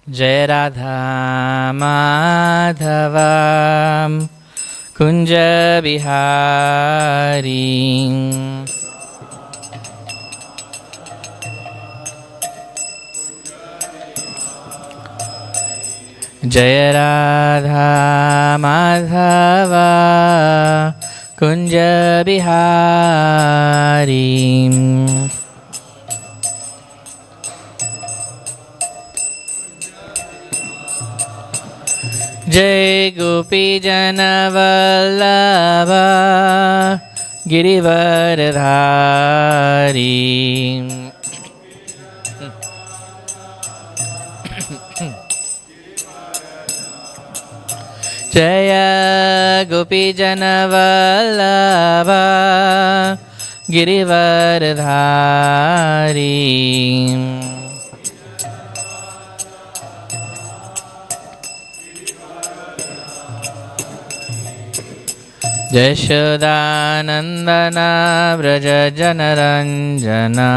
Jai Radha Madhav Kunj Bihari. Jai Radha Madhav Kunj Bihari. Jai Gopi Jan Vallabh Girivardhari. Jai Gopi Jan Vallabh Girivardhari. Yashodanandan Vraj जनरंजना।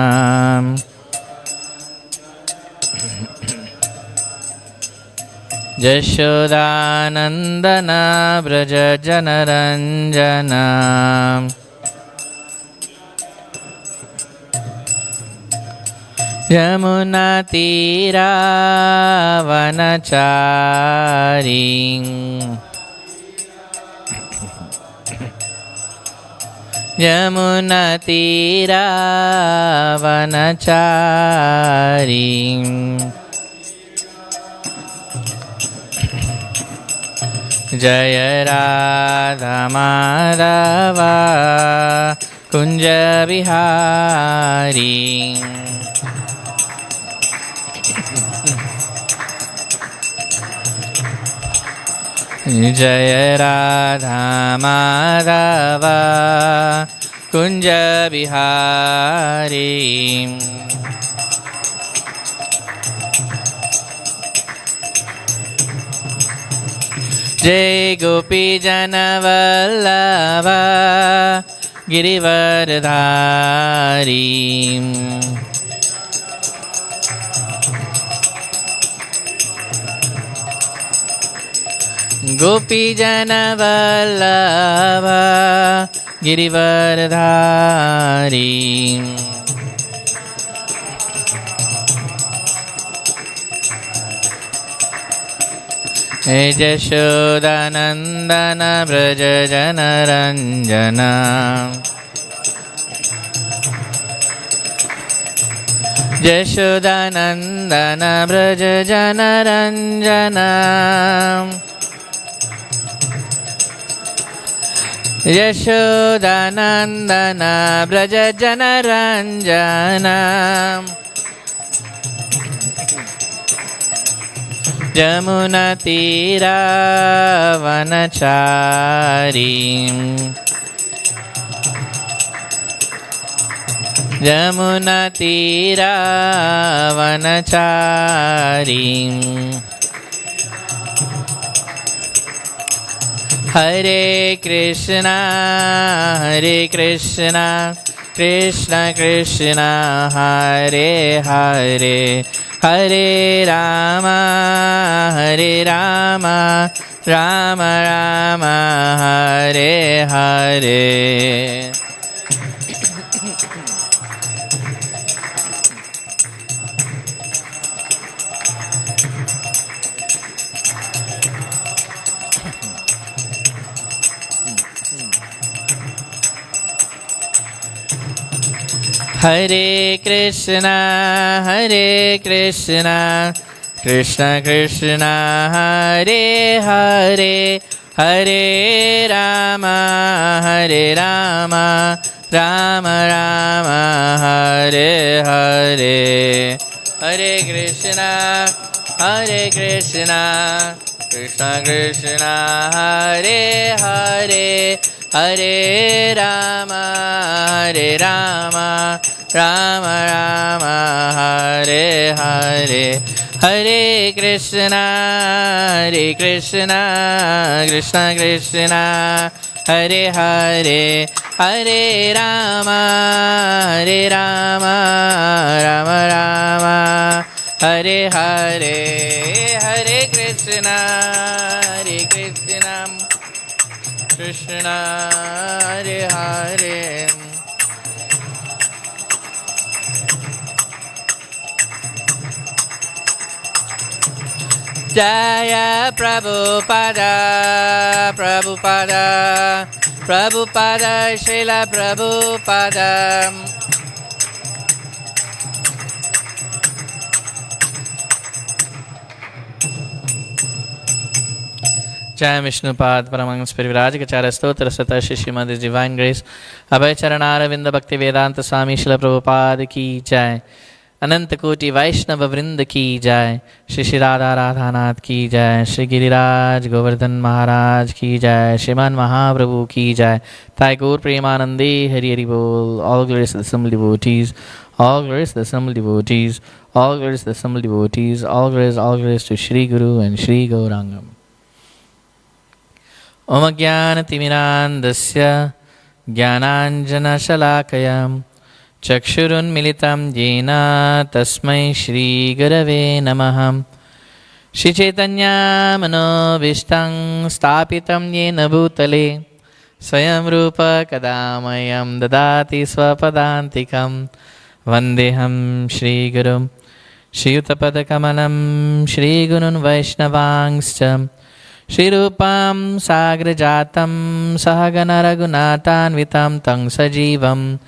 Yashodanandan Vraj जनरंजना। Yamuna Tirah वनचारी। Yamuna Tirah वनचारी। Jai Radha Madhav Kunj Bihari. Jai Radha Madhav Kunj Bihari. Jai Gopi Jan Vallabh Girivardhari. Gopi Jan Vallabh Girivardhari. Yashodanandan Vraj जनरंजना। Yashodanandan Vraj जनरंजना। Yashodanandan Vraj जनरंजना। Yamuna Tirah वनचारी। Yamuna Tirah वनचारी। Hare Krishna Krishna Krishna Hare Hare, Hare Ram Ram Ram Hare Hare. Hare Krishna Krishna Krishna Hare Hare, Hare Ram Ram Ram Hare Hare. Hare Krishna Krishna Krishna Hare Hare, Hare Ram Ram Ram Hare Hare. Hare Krishna Krishna Krishna Hare Hare, Hare Ram Ram Ram Hare Hare, Hare Krishna, Krishna Hare Hare. Jaya Prabhupada, Prabhupada, Prabhupada, Srila Prabhupada. Jai Vishnupad Paramahans Parivrajikacharya Stotra Sata Shishimad Divine Grace Abhay Charanara Vinda Bhakti Vedanta Swami Srila Prabhupada Ki Jai Anant Koti Vaishnava Vrinda Ki Jai Shri Shri Radha Radhanath Ki Jai Shri Giriraj Govardhan Maharaj Ki Jai Shriman Mahaprabhu Ki Jai Thai Gaur Premanande Hari Hari Bol. All glories to the simple devotees, all glories to the simple devotees, all glories to the simple devotees, all glories to Shri Guru and Shri Gauranga. Om Jnanatimirandasya Jnananjanashalakaya Chakshurun Militam Jena Tasmai Shri Gurave Namaha. Shri Chaitanya Manobhishtam Stapitam Yena Bhutale Swayam Rupa Kadamayam Dadati Swapadantikam Vandeham Shri Guru Shri Utapadakamalam Shri Gunun Vaishnavangscha Shri Rupam Sagrajatam Sahagana Raghunathanvitam Tang Sajivam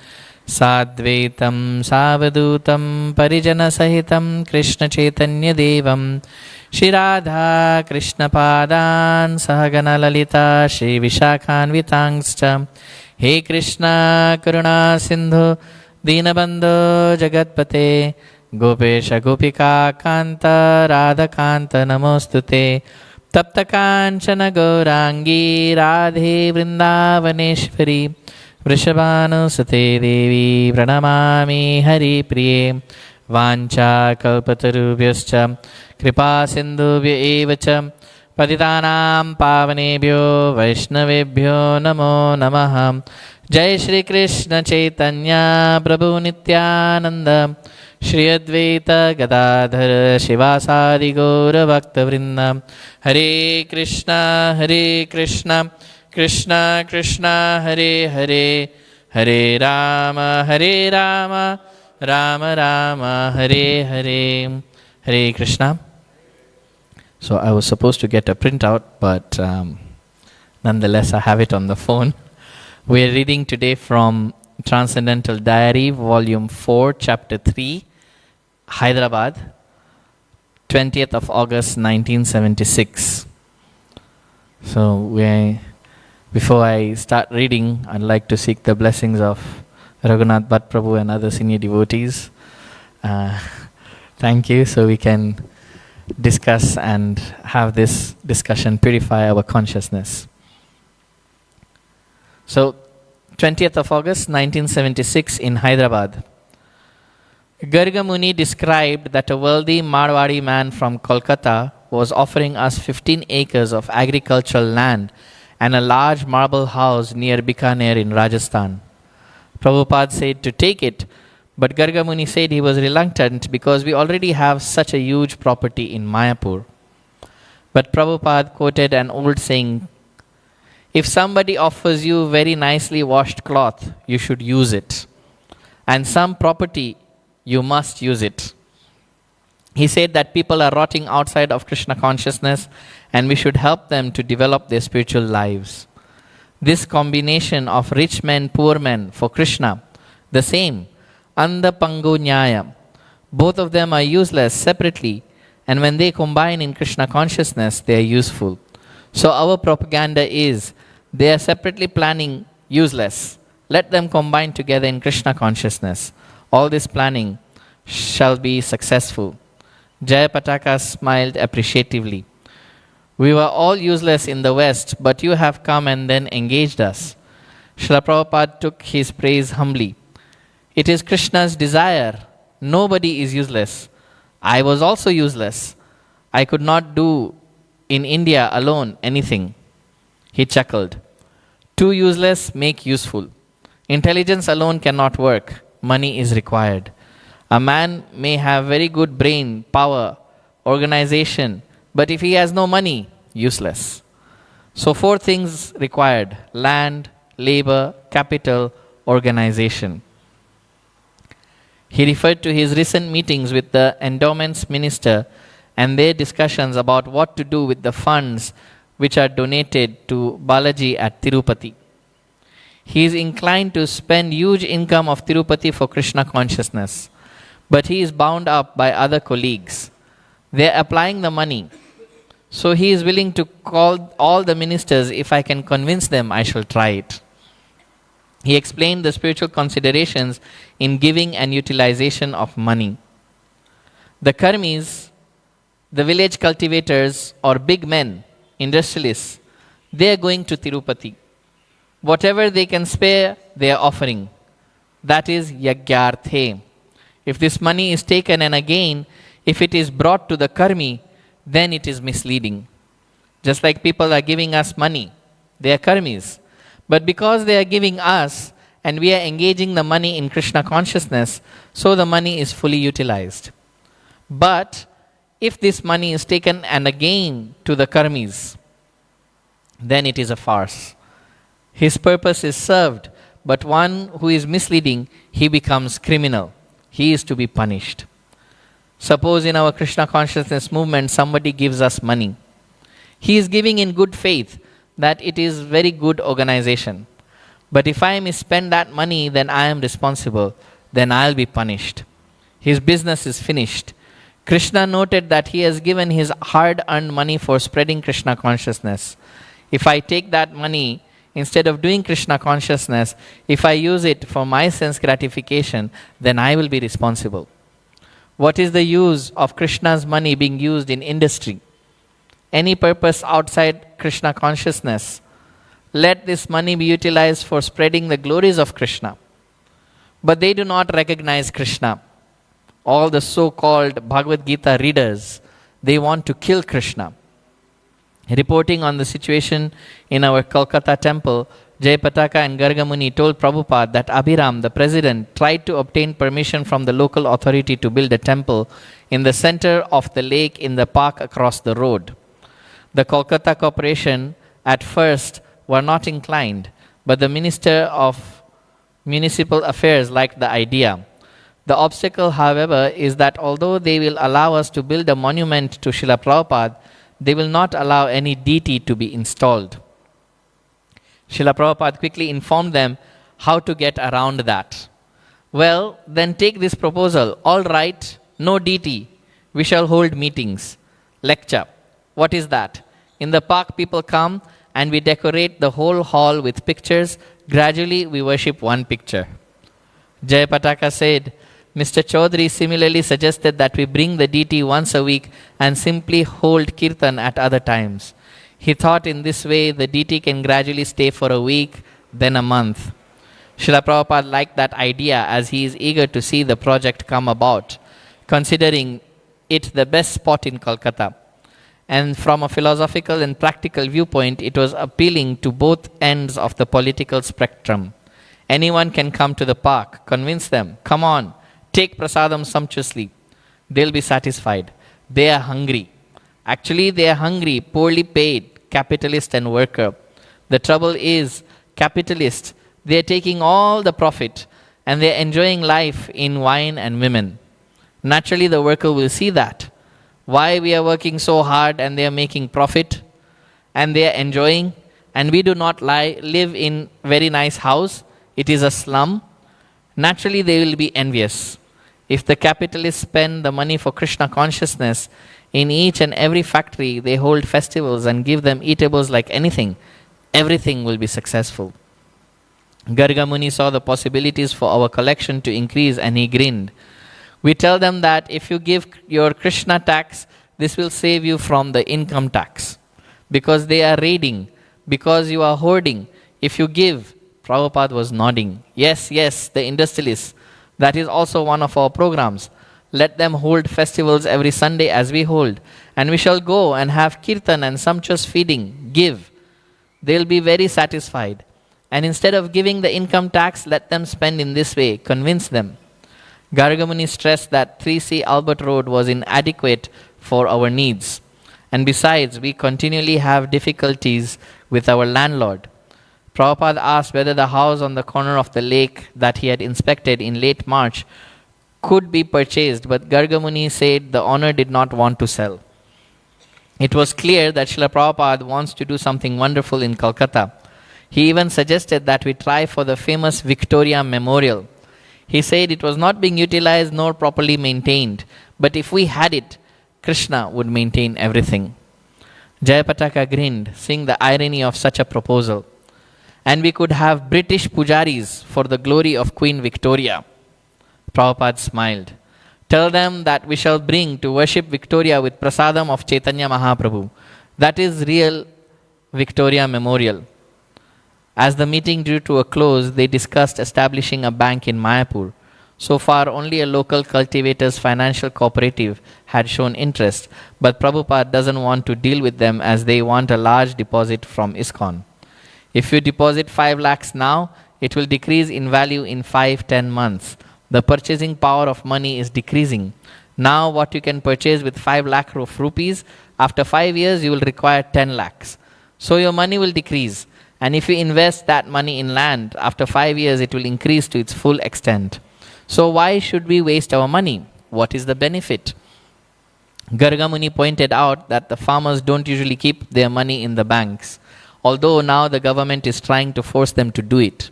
Sadvaitam Savadutam Parijana Sahitam Krishna Chaitanya Devam Shri Radha Krishna Padan Sahagana Lalita Shri Vishakhanvitangscha. He Krishna Karuna Sindhu Dinabandhu Jagatpate Gopesha Gopika Kanta Radha Kanta Namostute Tapta Kanchana Gaurangi Radhe Vrindavaneshwari Vrishabhanusate Devi Pranamami Hari Priye Vancha Kalpatarubhyascha Kripa Sindhubhya Evacha Patitanam Pavanebhyo Vaishnavebhyo Namo Namaha. Jai Shri Krishna Chaitanya Prabhu Nityananda Shri Advaita Gadadhara Shivasadi Gaura Bhakta Vrinda. Hare Krishna, Krishna Krishna Hare Hare, Hare Rama, Rama Rama Hare Hare. Hare Krishna. So I was supposed to get a printout, but nonetheless I have it on the phone. We are reading today from Transcendental Diary, Volume 4, Chapter 3, Hyderabad, 20th of August 1976. So before I start reading, I'd like to seek the blessings of Raghunath Bhatt Prabhu and other senior devotees. Thank you, so we can discuss and have this discussion purify our consciousness. So, 20th of August 1976 in Hyderabad. Garga Muni described that a wealthy Marwadi man from Kolkata was offering us 15 acres of agricultural land and a large marble house near Bikaner in Rajasthan. Prabhupada said to take it, but Garga Muni said he was reluctant because we already have such a huge property in Mayapur. But Prabhupada quoted an old saying, if somebody offers you very nicely washed cloth, you should use it. And some property, you must use it. He said that people are rotting outside of Krishna consciousness and we should help them to develop their spiritual lives. This combination of rich men, poor men for Krishna, the same, Anda Pangu Nyaya, both of them are useless separately, and when they combine in Krishna consciousness, they are useful. So our propaganda is, they are separately planning useless. Let them combine together in Krishna consciousness. All this planning shall be successful. Jaya Pataka smiled appreciatively. We were all useless in the West, but you have come and then engaged us. Srila Prabhupada took his praise humbly. It is Krishna's desire. Nobody is useless. I was also useless. I could not do in India alone anything. He chuckled. Two useless make useful. Intelligence alone cannot work. Money is required. A man may have very good brain, power, organization, but if he has no money, useless. So, four things required: land, labor, capital, organization. He referred to his recent meetings with the endowments minister and their discussions about what to do with the funds which are donated to Balaji at Tirupati. He is inclined to spend huge income of Tirupati for Krishna consciousness, but he is bound up by other colleagues. They are applying the money. So he is willing to call all the ministers. If I can convince them, I shall try it. He explained the spiritual considerations in giving and utilization of money. The karmis, the village cultivators or big men, industrialists, they are going to Tirupati. Whatever they can spare, they are offering. That is yagyarthe. If this money is taken and again, if it is brought to the karmi, then it is misleading. Just like people are giving us money, they are karmis. But because they are giving us and we are engaging the money in Krishna consciousness, so the money is fully utilized. But if this money is taken and again to the karmis, then it is a farce. His purpose is served, but one who is misleading, he becomes criminal. He is to be punished. Suppose in our Krishna consciousness movement, somebody gives us money. He is giving in good faith that it is very good organization. But if I misspend that money, then I am responsible. Then I will be punished. His business is finished. Krishna noted that he has given his hard-earned money for spreading Krishna consciousness. If I take that money, instead of doing Krishna consciousness, if I use it for my sense gratification, then I will be responsible. What is the use of Krishna's money being used in industry? Any purpose outside Krishna consciousness? Let this money be utilized for spreading the glories of Krishna. But they do not recognize Krishna. All the so-called Bhagavad Gita readers, they want to kill Krishna. Reporting on the situation in our Kolkata temple, Jayapataka and Gargamuni told Prabhupada that Abhiram, the president, tried to obtain permission from the local authority to build a temple in the center of the lake in the park across the road. The Kolkata corporation at first were not inclined, but the Minister of Municipal Affairs liked the idea. The obstacle, however, is that although they will allow us to build a monument to Srila Prabhupada, they will not allow any deity to be installed. Srila Prabhupada quickly informed them how to get around that. Well, then take this proposal. All right, no deity. We shall hold meetings. Lecture. What is that? In the park, people come and we decorate the whole hall with pictures. Gradually, we worship one picture. Jayapataka said, Mr. Chaudhary similarly suggested that we bring the deity once a week and simply hold kirtan at other times. He thought in this way the deity can gradually stay for a week, then a month. Srila Prabhupada liked that idea as he is eager to see the project come about, considering it the best spot in Kolkata. And from a philosophical and practical viewpoint, it was appealing to both ends of the political spectrum. Anyone can come to the park, convince them, come on, take prasadam sumptuously. They'll be satisfied. They are hungry. Actually, they are hungry, poorly paid, capitalist and worker. The trouble is, capitalists, they are taking all the profit and they are enjoying life in wine and women. Naturally, the worker will see that. Why we are working so hard and they are making profit and they are enjoying, and we do not live in very nice house. It is a slum. Naturally, they will be envious. If the capitalists spend the money for Krishna consciousness, in each and every factory they hold festivals and give them eatables like anything, everything will be successful. Gargamuni saw the possibilities for our collection to increase and he grinned. We tell them that if you give your Krishna tax, this will save you from the income tax. Because they are raiding, because you are hoarding. If you give, Prabhupada was nodding. Yes, the industrialists. That is also one of our programs. Let them hold festivals every Sunday as we hold. And we shall go and have kirtan and sumptuous feeding. Give. They will be very satisfied. And instead of giving the income tax, let them spend in this way. Convince them. Gargamuni stressed that 3C Albert Road was inadequate for our needs. And besides, we continually have difficulties with our landlord. Prabhupada asked whether the house on the corner of the lake that he had inspected in late March could be purchased, but Gargamuni said the owner did not want to sell. It was clear that Srila Prabhupada wants to do something wonderful in Calcutta. He even suggested that we try for the famous Victoria Memorial. He said it was not being utilized nor properly maintained, but if we had it, Krishna would maintain everything. Jayapataka grinned, seeing the irony of such a proposal. And we could have British pujaris for the glory of Queen Victoria. Prabhupada smiled. Tell them that we shall bring to worship Victoria with prasadam of Chaitanya Mahaprabhu. That is real Victoria Memorial. As the meeting drew to a close, they discussed establishing a bank in Mayapur. So far, only a local cultivators' financial cooperative had shown interest, but Prabhupada doesn't want to deal with them as they want a large deposit from ISKCON. If you deposit 5 lakhs now, it will decrease in value in 5-10 months. The purchasing power of money is decreasing. Now what you can purchase with 5 lakh of rupees, after 5 years you will require 10 lakhs. So your money will decrease. And if you invest that money in land, after 5 years it will increase to its full extent. So why should we waste our money? What is the benefit? Gargamuni pointed out that the farmers don't usually keep their money in the banks, although now the government is trying to force them to do it.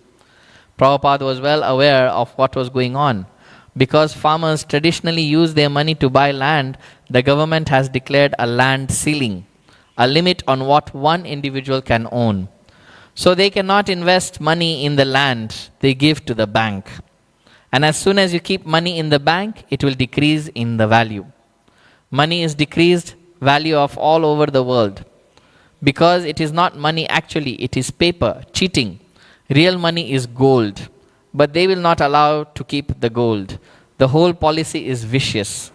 Prabhupada was well aware of what was going on. Because farmers traditionally use their money to buy land, the government has declared a land ceiling, a limit on what one individual can own. So they cannot invest money in the land they give to the bank. And as soon as you keep money in the bank, it will decrease in the value. Money is decreased value of all over the world. Because it is not money actually, it is paper, cheating. Real money is gold. But they will not allow to keep the gold. The whole policy is vicious.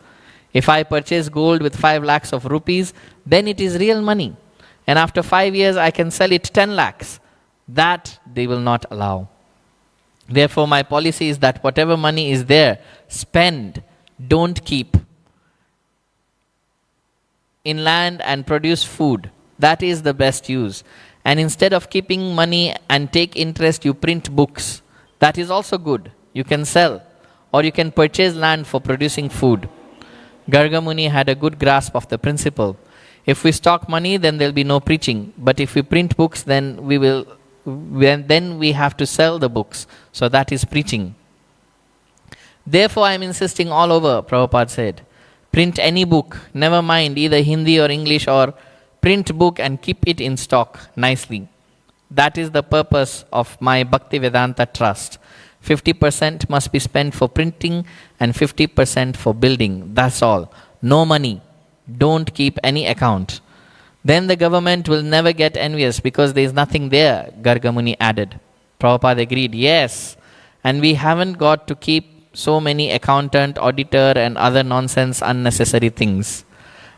If I purchase gold with 5 lakhs of rupees, then it is real money. And after 5 years, I can sell it 10 lakhs. That they will not allow. Therefore, my policy is that whatever money is there, spend, don't keep. In land and produce food. That is the best use. And instead of keeping money and take interest, you print books. That is also good. You can sell. Or you can purchase land for producing food. Gargamuni had a good grasp of the principle. If we stock money, then there will be no preaching. But if we print books, then we have to sell the books. So that is preaching. Therefore, I am insisting all over, Prabhupada said. Print any book, never mind either Hindi or English, or print book and keep it in stock nicely. That is the purpose of my Bhaktivedanta Trust. 50% must be spent for printing and 50% for building. That's all. No money. Don't keep any account. Then the government will never get envious because there is nothing there, Gargamuni added. Prabhupada agreed, yes. And we haven't got to keep so many accountant, auditor and other nonsense unnecessary things.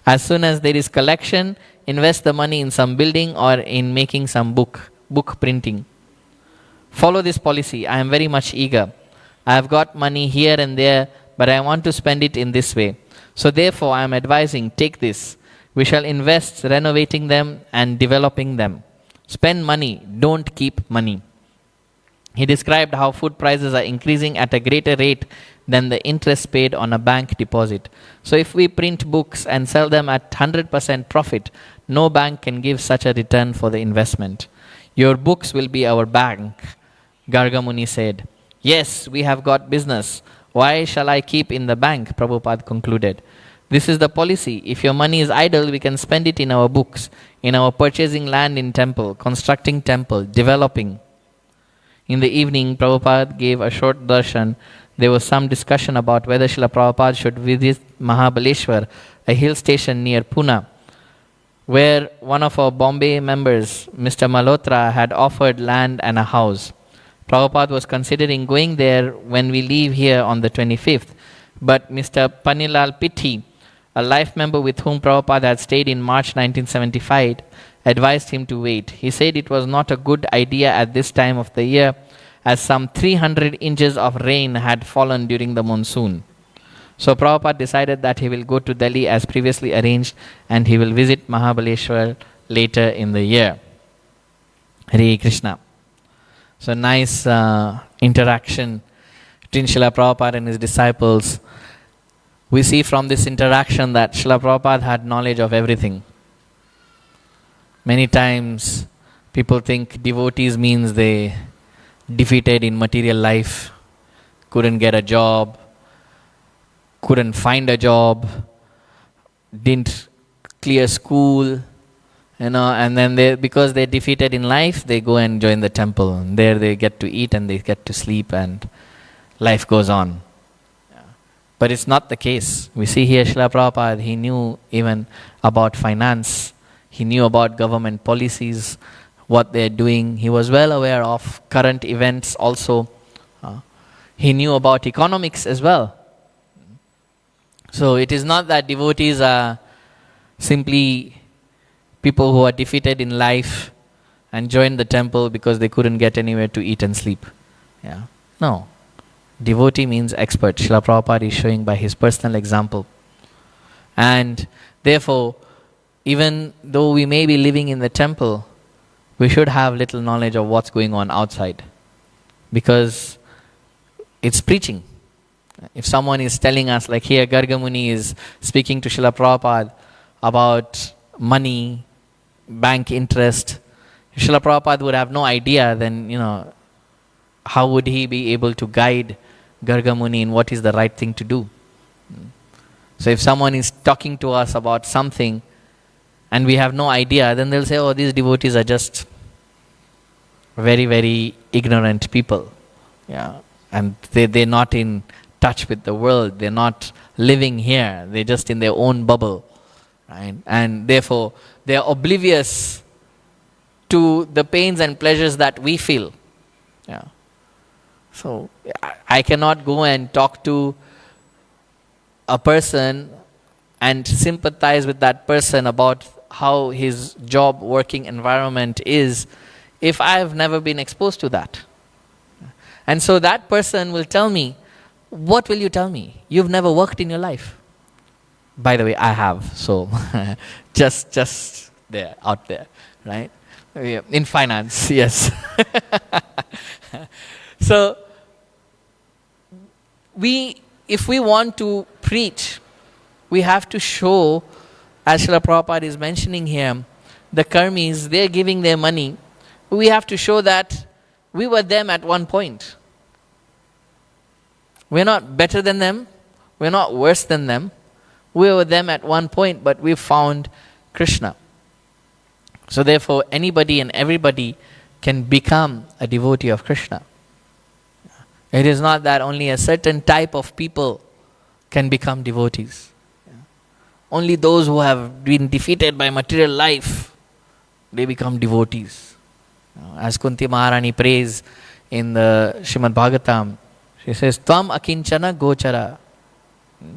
As soon as there is collection, invest the money in some building or in making some book printing. Follow this policy. I am very much eager. I have got money here and there, but I want to spend it in this way. So therefore, I am advising, take this. We shall invest renovating them and developing them. Spend money, don't keep money. He described how food prices are increasing at a greater rate than the interest paid on a bank deposit. So if we print books and sell them at 100% profit, no bank can give such a return for the investment. Your books will be our bank, Gargamuni said. Yes, we have got business. Why shall I keep in the bank? Prabhupada concluded. This is the policy. If your money is idle, we can spend it in our books, in our purchasing land in temple, constructing temple, developing. In the evening, Prabhupada gave a short darshan. There was some discussion about whether Srila Prabhupada should visit Mahabaleshwar, a hill station near Pune, where one of our Bombay members, Mr. Malhotra, had offered land and a house. Prabhupada was considering going there when we leave here on the 25th, but Mr. Panilal Pitti, a life member with whom Prabhupada had stayed in March 1975, advised him to wait. He said it was not a good idea at this time of the year, as some 300 inches of rain had fallen during the monsoon. So Prabhupada decided that he will go to Delhi as previously arranged, and he will visit Mahabaleshwar later in the year. Hare Krishna. So nice interaction between Srila Prabhupada and his disciples. We see from this interaction that Srila Prabhupada had knowledge of everything. Many times people think devotees means they defeated in material life, couldn't get a job, couldn't find a job, didn't clear school, and then because they're defeated in life, they go and join the temple. And there they get to eat and they get to sleep and life goes on. But it's not the case. We see here Srila Prabhupada, he knew even about finance, he knew about government policies, what they're doing. He was well aware of current events also. He knew about economics as well. So it is not that devotees are simply people who are defeated in life and joined the temple because they couldn't get anywhere to eat and sleep. No. Devotee means expert. Srila Prabhupada is showing by his personal example. And therefore, even though we may be living in the temple, we should have little knowledge of what's going on outside. Because it's preaching. If someone is telling us, like here Garga Muni is speaking to Srila Prabhupada about money, bank interest, if Srila Prabhupada would have no idea, then how would he be able to guide Garga Muni in what is the right thing to do? So if someone is talking to us about something and we have no idea, then they'll say, oh, these devotees are just very, very ignorant people. And they're not in touch with the world. They're not living here. They're just in their own bubble. Right? And therefore, they're oblivious to the pains and pleasures that we feel. So I cannot go and talk to a person and sympathize with that person about how his job working environment is if I have never been exposed to that. And so that person will tell me, what will you tell me? You've never worked in your life. By the way, I have. So just there, out there, right? In finance, yes. So if we want to preach, we have to show, as Srila Prabhupada is mentioning here, the karmis, they're giving their money. We have to show that we were them at one point. We're not better than them. We're not worse than them. We were them at one point, but we found Krishna. So therefore, anybody and everybody can become a devotee of Krishna. It is not that only a certain type of people can become devotees. Only those who have been defeated by material life, they become devotees. As Kunti Maharani prays in the Srimad Bhagavatam, she says, Tvam akinchana gochara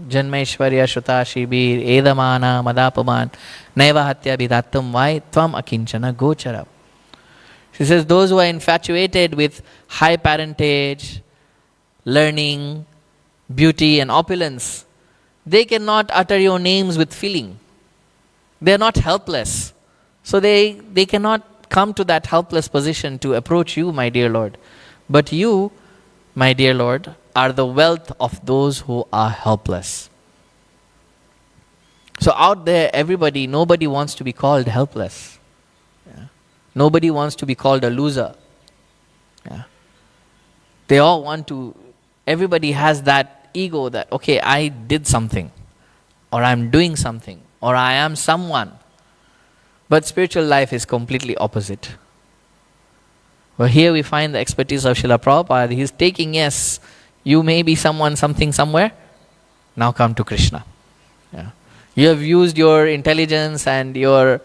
janmaishwarya shuta shibir edamana madapaman naiva hatya bidattam vai tvam akinchana gochara. She says, those who are infatuated with high parentage, learning, beauty and opulence, they cannot utter your names with feeling. They are not helpless. So they cannot come to that helpless position to approach you, my dear Lord. But you, my dear Lord, are the wealth of those who are helpless. So out there, nobody wants to be called helpless. Nobody wants to be called a loser. They all want to, everybody has that ego that, okay, I did something, or I'm doing something, or I am someone. But spiritual life is completely opposite. Well, here we find the expertise of Srila Prabhupada. He's taking, yes, you may be someone, something, somewhere. Now come to Krishna. You have used your intelligence and your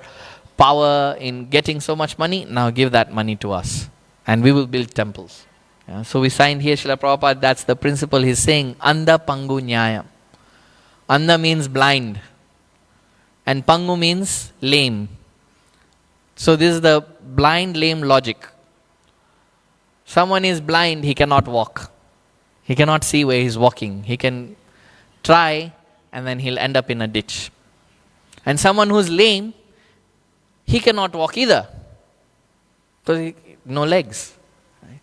power in getting so much money. Now give that money to us, and we will build temples. So we find here Srila Prabhupada, that's the principle he's saying, Anda Pangu Nyayam. Anda means blind, and Pangu means lame. So this is the blind, lame logic. Someone is blind, he cannot walk. He cannot see where he's walking. He can try and then he'll end up in a ditch. And someone who's lame, he cannot walk either. Because no legs. Right?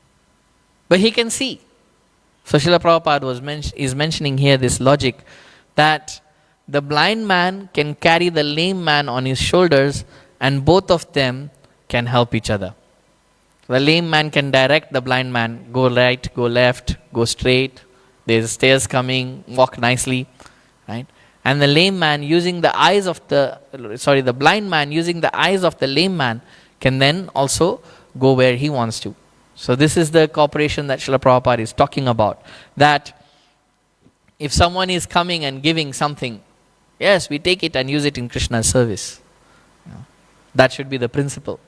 But he can see. So Srila Prabhupada is mentioning here this logic that the blind man can carry the lame man on his shoulders and both of them can help each other. The lame man can direct the blind man, go right, go left, go straight, there's stairs coming, walk nicely, right? And the lame man using the eyes of the blind man using the eyes of the lame man can then also go where he wants to. So this is the cooperation that Srila Prabhupada is talking about. That if someone is coming and giving something, yes, we take it and use it in Krishna's service. That should be the principle.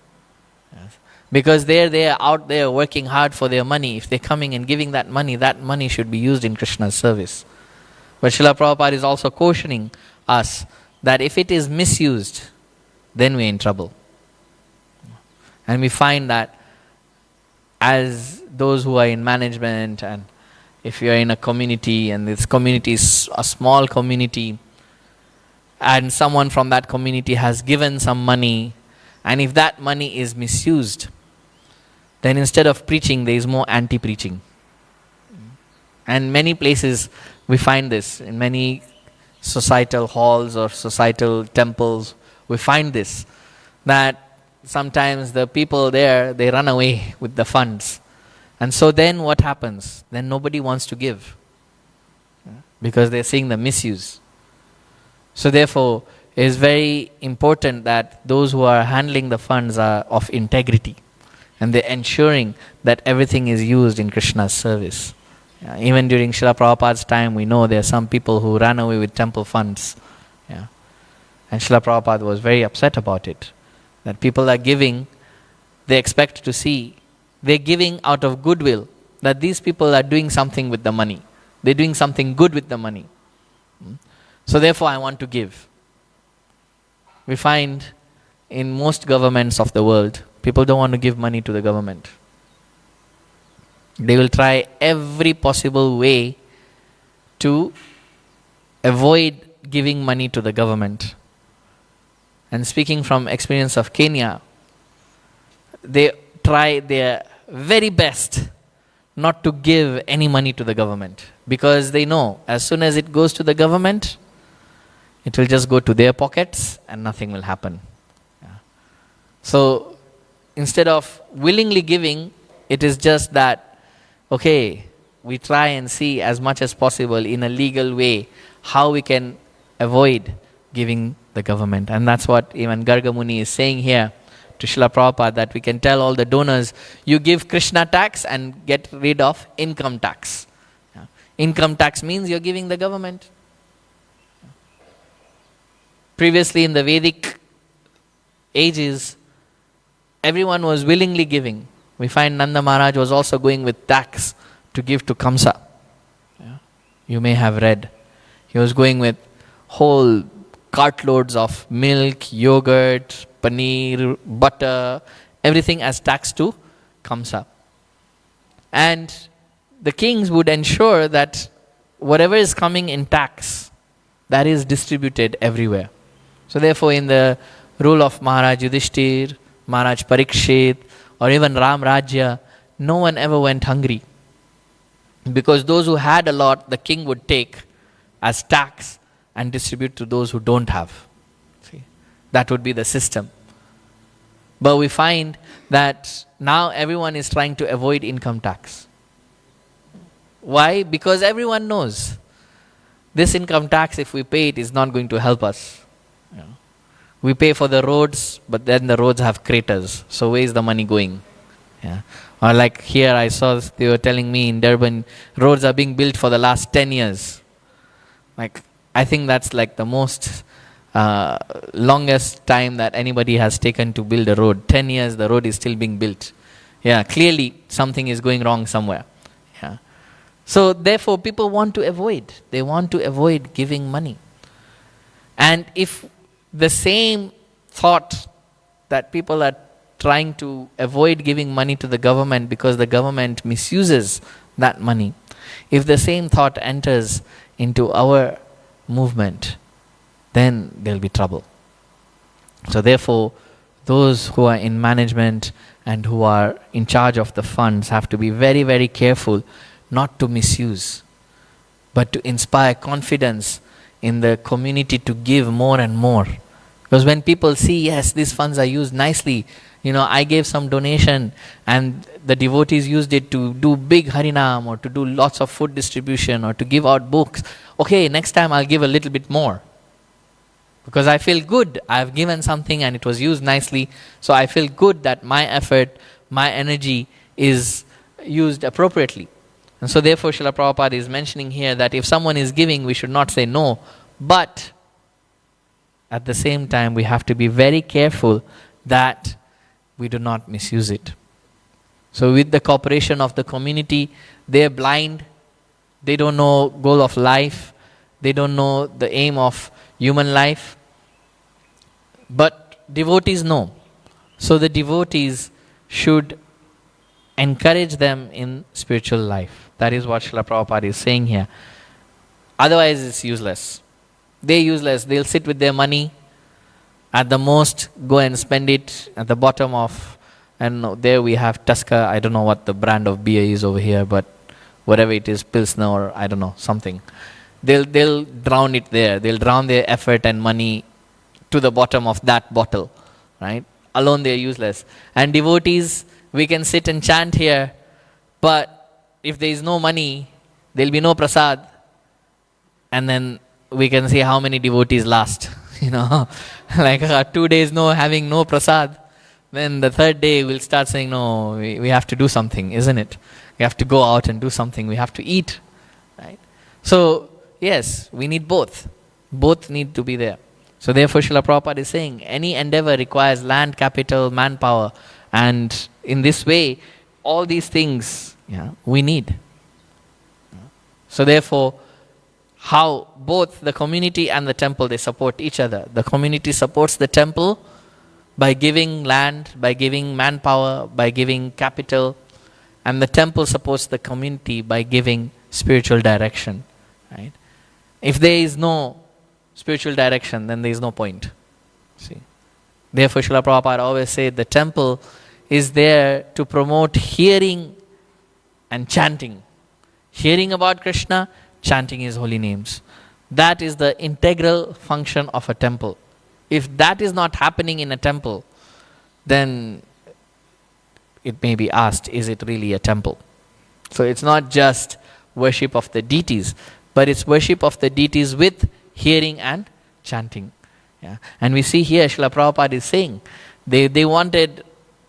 Yes. Because they are out there working hard for their money. If they're coming and giving that money should be used in Krishna's service. But Srila Prabhupada is also cautioning us that if it is misused, then we're in trouble. And we find that as those who are in management, and if you're in a community and this community is a small community and someone from that community has given some money, and if that money is misused, then instead of preaching, there is more anti-preaching. And many places we find this, in many societal halls or societal temples, we find this, that sometimes the people there, they run away with the funds. And so then what happens? Then nobody wants to give. Because they're seeing the misuse. So therefore, it is very important that those who are handling the funds are of integrity. And they're ensuring that everything is used in Krishna's service. Yeah, even during Srila Prabhupada's time, we know there are some people who ran away with temple funds. Yeah. And Srila Prabhupada was very upset about it. That people are giving, they expect to see, they're giving out of goodwill, that these people are doing something with the money. They're doing something good with the money. So therefore I want to give. We find in most governments of the world, people don't want to give money to the government. They will try every possible way to avoid giving money to the government. And speaking from experience of Kenya, they try their very best not to give any money to the government. Because they know, as soon as it goes to the government, it will just go to their pockets and nothing will happen. Yeah. So, instead of willingly giving, it is just that, okay, we try and see as much as possible in a legal way how we can avoid giving the government. And that's what even Gauranga Muni is saying here to Srila Prabhupada, that we can tell all the donors, you give Krishna tax and get rid of income tax. Yeah. Income tax means you're giving the government. Previously in the Vedic ages, everyone was willingly giving. We find Nanda Maharaj was also going with tax to give to Kamsa. Yeah. You may have read. He was going with whole cartloads of milk, yogurt, paneer, butter, everything as tax to Kamsa. And the kings would ensure that whatever is coming in tax, that is distributed everywhere. So therefore in the rule of Maharaj Yudhishthir, Maharaj Parikshit, or even Ram Rajya, no one ever went hungry. Because those who had a lot, the king would take as tax and distribute to those who don't have. See, that would be the system. But we find that now everyone is trying to avoid income tax. Why? Because everyone knows this income tax, if we pay it, is not going to help us. Yeah. We pay for the roads, but then the roads have craters. So where is the money going? Yeah. Or like here I saw, they were telling me in Durban, roads are being built for the last 10 years. Like, I think that's like the most longest time that anybody has taken to build a road. 10 years, the road is still being built. Yeah, clearly something is going wrong somewhere. Yeah. So therefore people want to avoid. They want to avoid giving money. And if the same thought that people are trying to avoid giving money to the government because the government misuses that money. If the same thought enters into our movement, then there'll be trouble. So therefore, those who are in management and who are in charge of the funds have to be very, very careful not to misuse, but to inspire confidence in the community to give more and more. Because when people see, yes, these funds are used nicely, I gave some donation and the devotees used it to do big harinam or to do lots of food distribution or to give out books. Okay, next time I'll give a little bit more. Because I feel good, I've given something and it was used nicely, so I feel good that my effort, my energy is used appropriately. And so therefore Srila Prabhupada is mentioning here that if someone is giving, we should not say no, but at the same time we have to be very careful that we do not misuse it. So with the cooperation of the community, they are blind, they don't know goal of life, they don't know the aim of human life, but devotees know. So the devotees should encourage them in spiritual life. That is what Srila Prabhupada is saying here. Otherwise it's useless. They're useless. They'll sit with their money, at the most go and spend it at the bottom of, and there we have Tusker, I don't know what the brand of beer is over here, but whatever it is, Pilsner or I don't know, something. They'll drown it there. They'll drown their effort and money to the bottom of that bottle, right? Alone they're useless. And devotees, we can sit and chant here, but if there is no money, there'll be no prasad, and then we can see how many devotees last. Like 2 days having no prasad, then the third day we'll start saying, no, we have to do something, isn't it? We have to go out and do something. We have to eat, right? So yes, we need both. Both need to be there. So therefore Srila Prabhupada is saying, any endeavor requires land, capital, manpower, and in this way, all these things we need. So therefore, how both the community and the temple, they support each other. The community supports the temple by giving land, by giving manpower, by giving capital, and the temple supports the community by giving spiritual direction, right? If there is no spiritual direction, then there is no point. See, therefore Srila Prabhupada always said the temple is there to promote hearing and chanting. Hearing about Krishna, chanting His holy names. That is the integral function of a temple. If that is not happening in a temple, then it may be asked, is it really a temple? So it's not just worship of the deities, but it's worship of the deities with hearing and chanting. And we see here Srila Prabhupada is saying, they wanted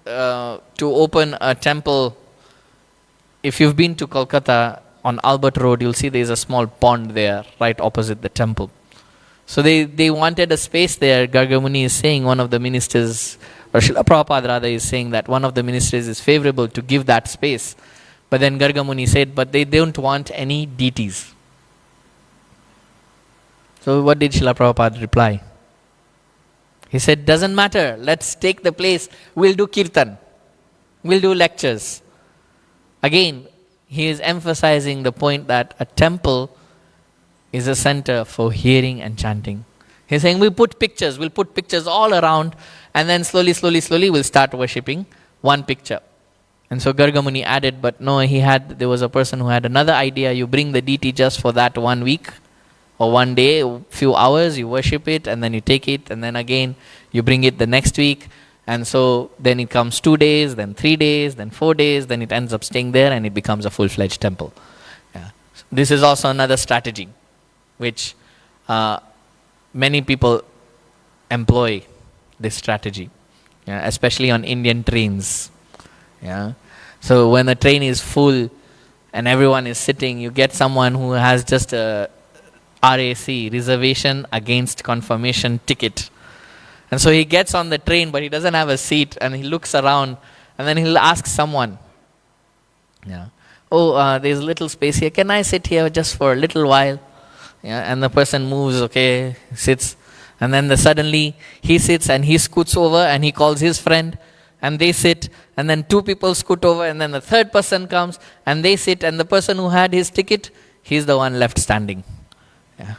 to open a temple. If you've been to Kolkata, on Albert Road, you'll see there's a small pond there, right opposite the temple. So they wanted a space there. Garga Muni is saying, one of the ministers, or Srila Prabhupada rather, is saying that one of the ministers is favorable to give that space. But then Garga Muni said, but they don't want any deities. So what did Srila Prabhupada reply? He said, doesn't matter, let's take the place, we'll do kirtan, we'll do lectures. Again, he is emphasizing the point that a temple is a center for hearing and chanting. He's saying we'll put pictures all around, and then slowly we'll start worshipping one picture. And so Garga Muni added, but no, there was a person who had another idea. You bring the deity just for that 1 week or 1 day, a few hours, you worship it, and then you take it, and then again you bring it the next week. And so then it comes 2 days, then 3 days, then 4 days, then it ends up staying there and it becomes a full-fledged temple. This is also another strategy which many people employ, this strategy, especially on Indian trains. So when the train is full and everyone is sitting, you get someone who has just a RAC, reservation against confirmation ticket. And so he gets on the train, but he doesn't have a seat, and he looks around, and then he'll ask someone, there's a little space here, can I sit here just for a little while? And the person moves, sits, and then suddenly he sits and he scoots over and he calls his friend, and they sit, and then two people scoot over, and then the third person comes, and they sit, and the person who had his ticket, he's the one left standing. Yeah.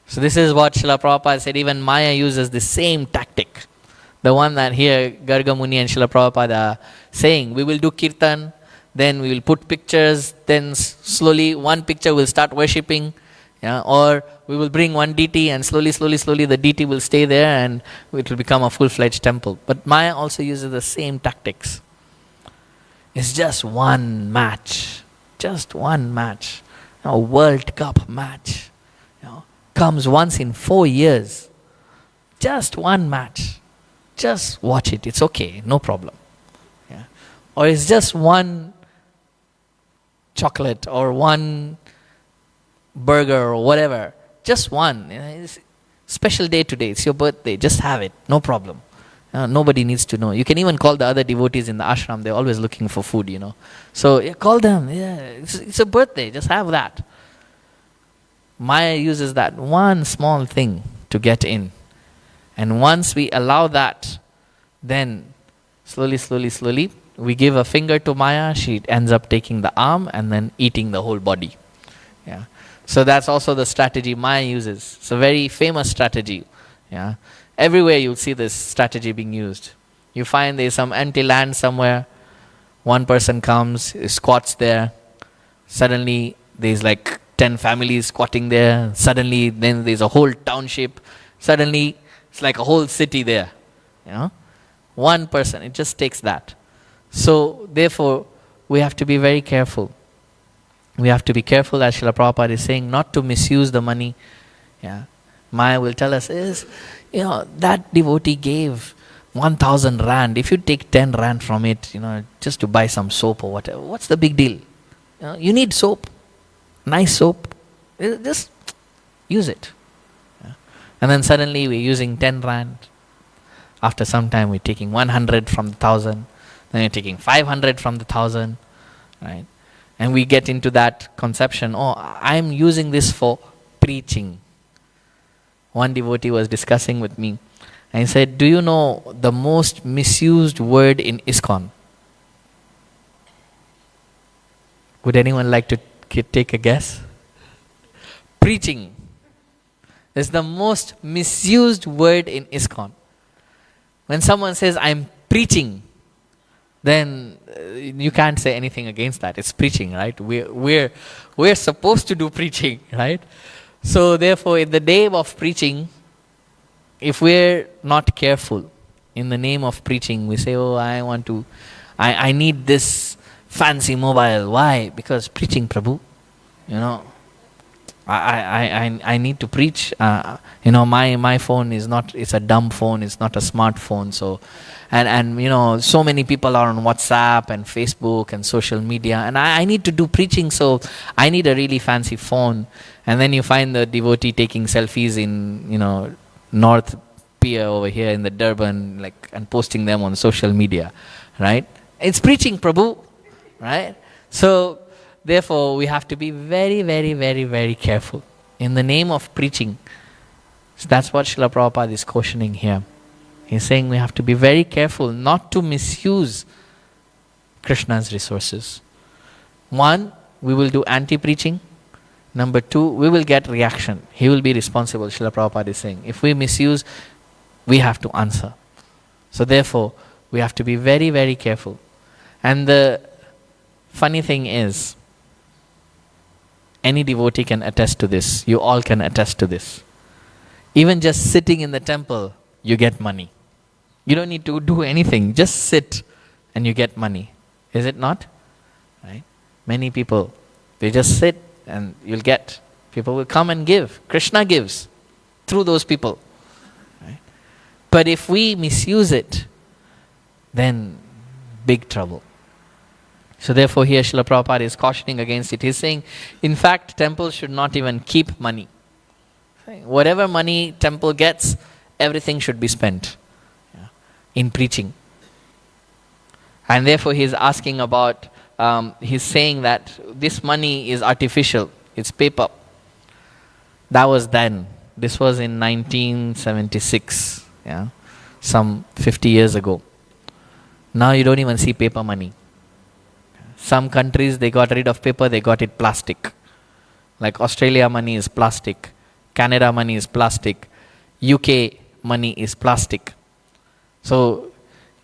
So this is what Srila Prabhupada said. Even Maya uses the same tactic. The one that here Garga Muni and Srila Prabhupada are saying, we will do kirtan, then we will put pictures, then slowly one picture will start worshipping, yeah, or we will bring one deity and slowly the deity will stay there and it will become a full-fledged temple. But Maya also uses the same tactics. It's just one match, a World Cup match, comes once in 4 years. Just one match. Just watch it. It's okay. No problem. Yeah. Or it's just one chocolate or one burger or whatever. Just one. It's a special day today. It's your birthday. Just have it. No problem. Nobody needs to know. You can even call the other devotees in the ashram. They're always looking for food, So call them. Yeah, it's a birthday. Just have that. Maya uses that one small thing to get in. And once we allow that, then slowly, we give a finger to Maya, she ends up taking the arm and then eating the whole body. Yeah. So that's also the strategy Maya uses. It's a very famous strategy. Yeah. Everywhere you'll see this strategy being used. You find there's some empty land somewhere, one person comes, squats there, suddenly there's like 10 families squatting there, suddenly then there's a whole township, suddenly it's like a whole city there. One person, it just takes that. So therefore, we have to be very careful. We have to be careful, as Srila Prabhupada is saying, not to misuse the money. Yeah. Maya will tell us is, that devotee gave 1,000 rand. If you take 10 rand from it, just to buy some soap or whatever, what's the big deal? You need soap, nice soap. Just use it. Yeah. And then suddenly we're using 10 rand. After some time, we're taking 100 from the 1,000. Then you're taking 500 from the 1,000, right? And we get into that conception, I'm using this for preaching. One devotee was discussing with me, and he said, do you know the most misused word in ISKCON? Would anyone like to take a guess? Preaching is the most misused word in ISKCON. When someone says, I'm preaching, then you can't say anything against that. It's preaching, right? We're supposed to do preaching, right? So therefore, in the name of preaching, if we're not careful, in the name of preaching, we say, I need this fancy mobile. Why? Because preaching, Prabhu. I need to preach. My phone is not, it's a dumb phone, it's not a smartphone. So, and so many people are on WhatsApp and Facebook and social media, and I need to do preaching, so I need a really fancy phone. And then you find the devotee taking selfies in, North Pier over here in the Durban, and posting them on social media, right? It's preaching, Prabhu, right? So, therefore, we have to be very, very, very, very careful in the name of preaching. So that's what Srila Prabhupada is cautioning here. He's saying we have to be very careful not to misuse Krishna's resources. One, we will do anti-preaching. Number two, we will get reaction. He will be responsible, Srila Prabhupada is saying. If we misuse, we have to answer. So therefore, we have to be very, very careful. And the funny thing is, any devotee can attest to this. You all can attest to this. Even just sitting in the temple, you get money. You don't need to do anything. Just sit and you get money. Is it not? Right? Many people, they just sit and you'll get. People will come and give. Krishna gives through those people. Right? But if we misuse it, then big trouble. So therefore here Srila Prabhupada is cautioning against it. He's saying, in fact, temples should not even keep money. Whatever money temple gets, everything should be spent in preaching. And therefore he's asking about, he's saying that this money is artificial. It's paper. That was then. This was in 1976, some 50 years ago. Now you don't even see paper money. Some countries, they got rid of paper, they got it plastic. Like Australia money is plastic. Canada money is plastic. UK money is plastic. So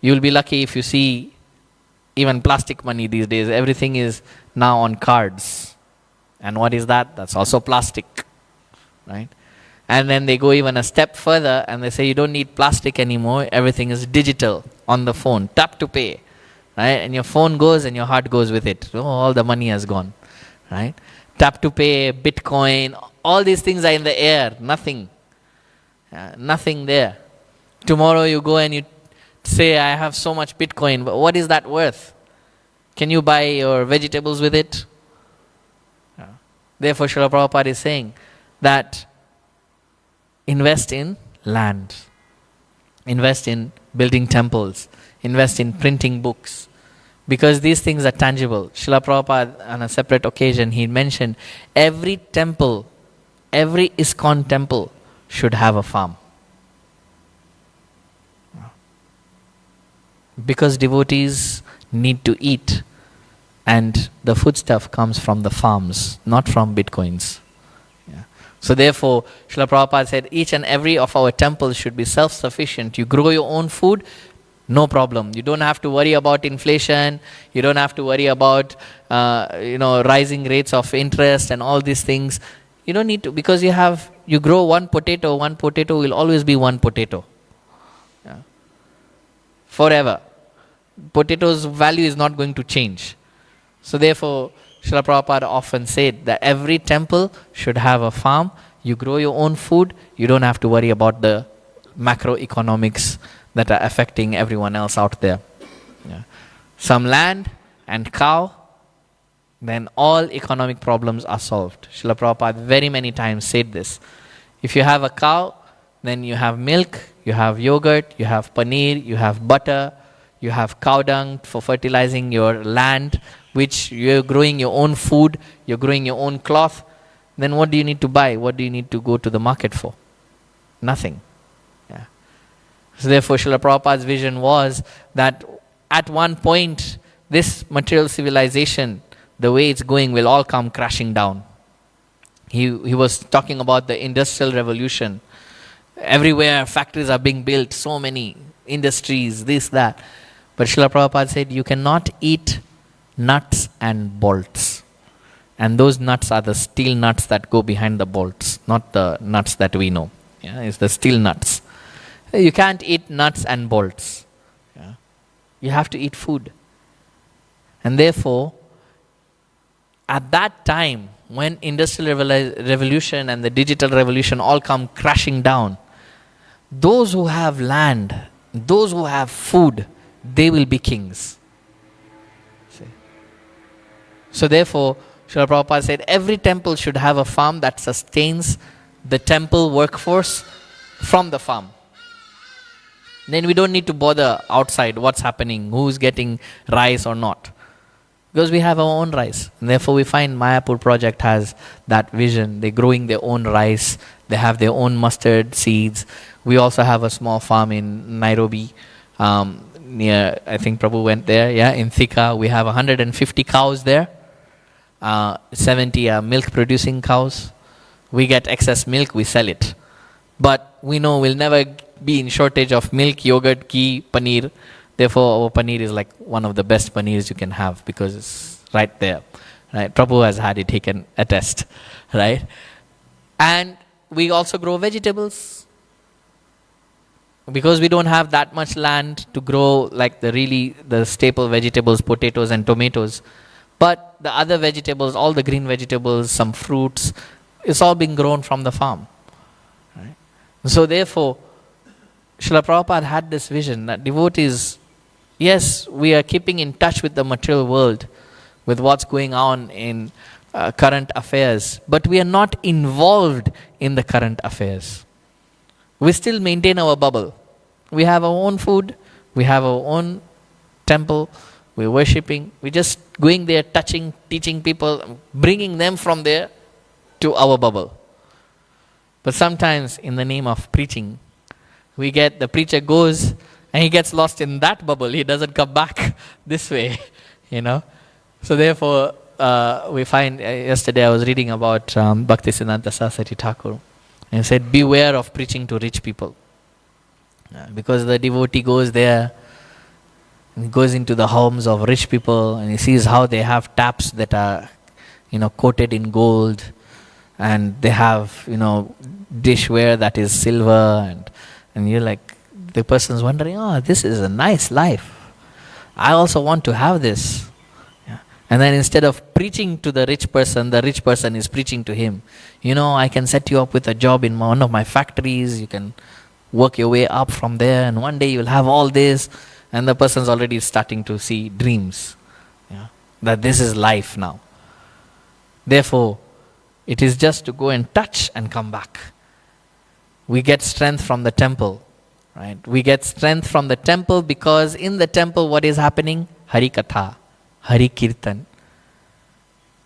you'll be lucky if you see even plastic money these days. Everything is now on cards. And what is that? That's also plastic. Right? And then they go even a step further and they say you don't need plastic anymore. Everything is digital on the phone. Tap to pay. Right? And your phone goes and your heart goes with it. So all the money has gone. Right? Tap to pay, Bitcoin, all these things are in the air. Nothing. Nothing there. Tomorrow you go and you say, I have so much Bitcoin, but what is that worth? Can you buy your vegetables with it? Therefore, Srila Prabhupada is saying that invest in land, invest in building temples, invest in printing books, because these things are tangible. Srila Prabhupada, on a separate occasion, he mentioned every temple, every ISKCON temple should have a farm. Because devotees need to eat, and the foodstuff comes from the farms, not from bitcoins. So therefore, Srila Prabhupada said each and every of our temples should be self-sufficient. You grow your own food, no problem. You don't have to worry about inflation. You don't have to worry about rising rates of interest and all these things. You don't need to, because you grow one potato will always be one potato. Forever. Potato's value is not going to change. So therefore, Srila Prabhupada often said that every temple should have a farm. You grow your own food. You don't have to worry about the macroeconomics that are affecting everyone else out there. Some land and cow, then all economic problems are solved. Srila Prabhupada very many times said this. If you have a cow, then you have milk, you have yogurt, you have paneer, you have butter, you have cow dung for fertilizing your land, which you're growing your own food, you're growing your own cloth. Then what do you need to buy? What do you need to go to the market for? Nothing. So therefore, Srila Prabhupada's vision was that at one point, this material civilization, the way it's going, will all come crashing down. He was talking about the Industrial Revolution. Everywhere factories are being built, so many industries, this, that. But Srila Prabhupada said, you cannot eat nuts and bolts. And those nuts are the steel nuts that go behind the bolts, not the nuts that we know. It's the steel nuts. You can't eat nuts and bolts. You have to eat food. And therefore, at that time, when Industrial Revolution and the Digital Revolution all come crashing down, those who have land, those who have food, they will be kings. See? So therefore, Srila Prabhupada said every temple should have a farm that sustains the temple workforce from the farm. Then we don't need to bother outside what's happening, who's getting rice or not. Because we have our own rice. And therefore we find Mayapur project has that vision. They're growing their own rice. They have their own mustard seeds. We also have a small farm in Nairobi. Near, I think Prabhu went there, in Thika. We have 150 cows there. 70 are milk producing cows. We get excess milk, we sell it. But we know we'll never be in shortage of milk, yogurt, ghee, paneer. Therefore, our paneer is like one of the best paneers you can have because it's right there. Right? Prabhu has had it, he can attest. Right? And we also grow vegetables. Because we don't have that much land to grow like the staple vegetables, potatoes and tomatoes. But the other vegetables, all the green vegetables, some fruits, it's all being grown from the farm. Right? So therefore, Srila Prabhupada had this vision that devotees, yes, we are keeping in touch with the material world, with what's going on in current affairs, but we are not involved in the current affairs. We still maintain our bubble. We have our own food, we have our own temple, we're worshipping, we're just going there, touching, teaching people, bringing them from there to our bubble. But sometimes in the name of preaching, we get the preacher goes And he gets lost in that bubble. He doesn't come back this way, you know. So therefore, we find, yesterday I was reading about Bhaktisiddhanta Saraswati Thakur. And he said, beware of preaching to rich people. Because the devotee goes there, and he goes into the homes of rich people, and he sees how they have taps that are, coated in gold, and they have, dishware that is silver, and you're like, the person's wondering, oh, this is a nice life. I also want to have this. Yeah. And then instead of preaching to the rich person is preaching to him. I can set you up with a job in one of my factories. You can work your way up from there, and one day you'll have all this. And the person's already starting to see dreams. Yeah. That this is life now. Therefore, it is just to go and touch and come back. We get strength from the temple. Right? We get strength from the temple because in the temple what is happening? Hari Katha, Hari Kirtan.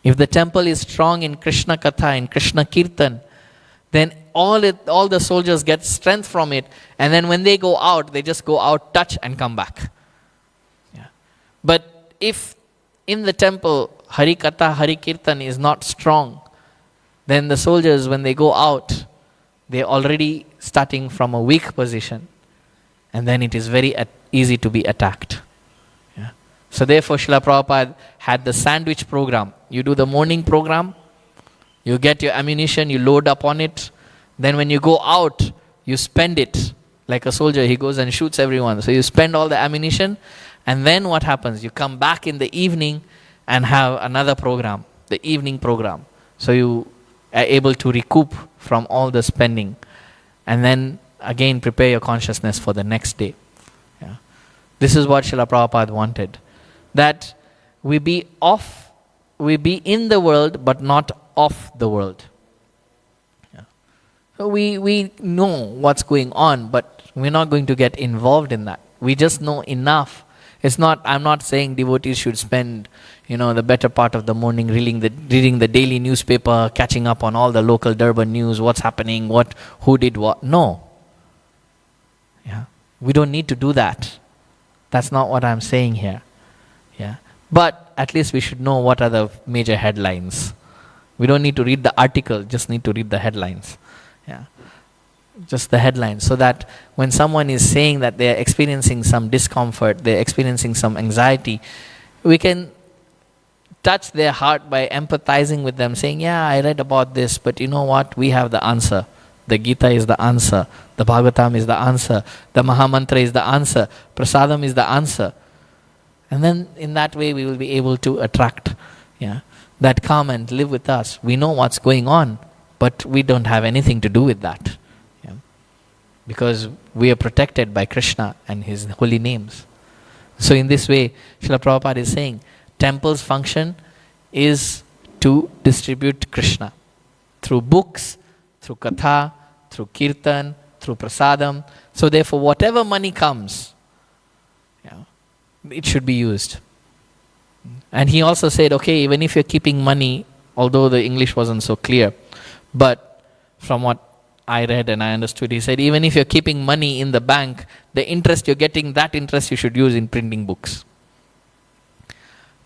If the temple is strong in Krishna Katha, in Krishna Kirtan, then all the soldiers get strength from it, and then when they go out, they just go out, touch and come back. Yeah. But if in the temple Hari Katha, Hari Kirtan is not strong, then the soldiers, when they go out, they're already starting from a weak position. And then it is very easy to be attacked. Yeah. So therefore, Srila Prabhupada had the sandwich program. You do the morning program, you get your ammunition, you load up on it. Then when you go out, you spend it. Like a soldier, he goes and shoots everyone. So you spend all the ammunition. And then what happens? You come back in the evening and have another program, the evening program. So you are able to recoup from all the spending. And then again, prepare your consciousness for the next day. Yeah. This is what Srila Prabhupada wanted. That we be in the world, but not of the world. Yeah. So we know what's going on, but we're not going to get involved in that. We just know enough. I'm not saying devotees should spend, the better part of the morning reading the daily newspaper, catching up on all the local Durban news, what's happening, who did what. No. Yeah. We don't need to do that. That's not what I'm saying here. Yeah. But at least we should know what are the major headlines. We don't need to read the article, just need to read the headlines. Yeah. Just the headlines. So that when someone is saying that they're experiencing some discomfort, they're experiencing some anxiety, we can touch their heart by empathizing with them, saying, yeah, I read about this, but you know what? We have the answer. The Gita is the answer. The Bhagavatam is the answer. The Mahamantra is the answer. Prasadam is the answer. And then in that way we will be able to attract that come and live with us. We know what's going on, but we don't have anything to do with that. Yeah. Because we are protected by Krishna and His holy names. So in this way, Srila Prabhupada is saying, temple's function is to distribute Krishna through books, through katha, through kirtan, through prasadam. So therefore, whatever money comes, it should be used. And he also said, okay, even if you're keeping money, although the English wasn't so clear, but from what I read and I understood, he said, even if you're keeping money in the bank, the interest you're getting, that interest you should use in printing books.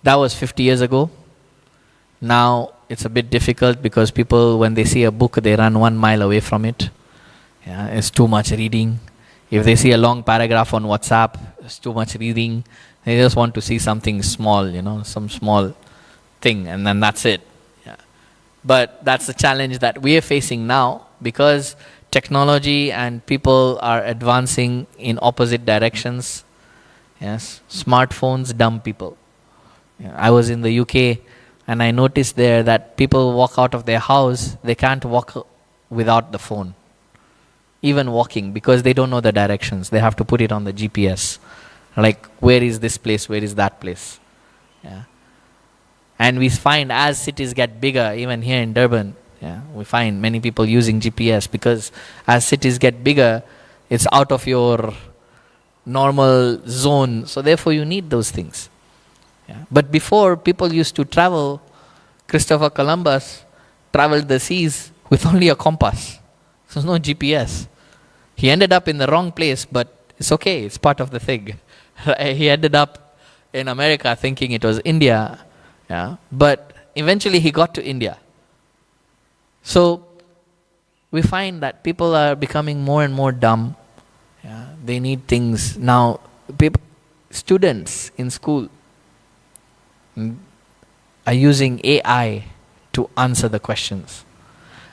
That was 50 years ago. Now it's a bit difficult because people, when they see a book, they run 1 mile away from it. Yeah, it's too much reading. If they see a long paragraph on WhatsApp, it's too much reading. They just want to see something small, some small thing, and then that's it. Yeah. But that's the challenge that we are facing now, because technology and people are advancing in opposite directions. Yes, smartphones dumb people. I was in the UK and I noticed there that people walk out of their house, they can't walk without the phone. Even walking, because they don't know the directions. They have to put it on the GPS. Like, where is this place, where is that place? Yeah. And we find as cities get bigger, even here in Durban, we find many people using GPS, because as cities get bigger, it's out of your normal zone. So therefore you need those things. Yeah. But before, people used to travel. Christopher Columbus traveled the seas with only a compass. There's no GPS. He ended up in the wrong place, but it's okay, it's part of the thing. He ended up in America thinking it was India, yeah, but eventually he got to India. So we find that people are becoming more and more dumb. Yeah, they need things now. Students in school are using AI to answer the questions.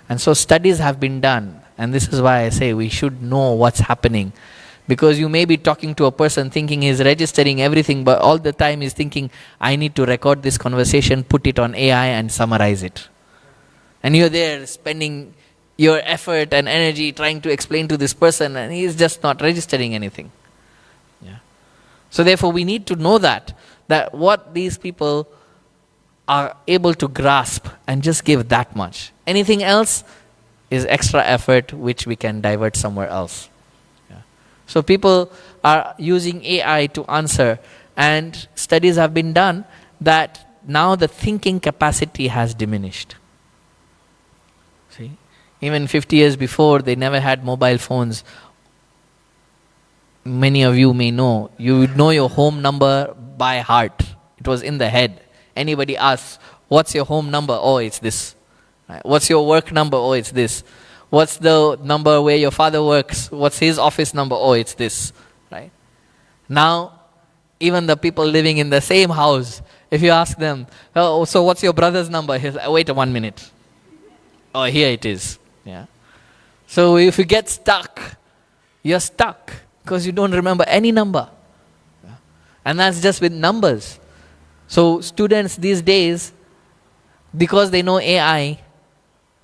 And so studies have been done, and this is why I say we should know what's happening. Because you may be talking to a person thinking he's registering everything, but all the time he's thinking, I need to record this conversation, put it on AI and summarize it. And you're there spending your effort and energy trying to explain to this person, and he's just not registering anything. Yeah. So therefore we need to know that what these people are able to grasp and just give that much. Anything else is extra effort which we can divert somewhere else. Yeah. So people are using AI to answer, and studies have been done that now the thinking capacity has diminished. See? Even 50 years before, they never had mobile phones. Many of you may know. You would know your home number by heart. It was in the head. Anybody asks, what's your home number? Oh, it's this. Right? What's your work number? Oh, it's this. What's the number where your father works? What's his office number? Oh, it's this. Right? Now, even the people living in the same house, if you ask them, oh, so what's your brother's number? He'll say, wait 1 minute. Oh, here it is. Yeah. So if you get stuck, you're stuck because you don't remember any number. Yeah. And that's just with numbers. So students these days, because they know AI,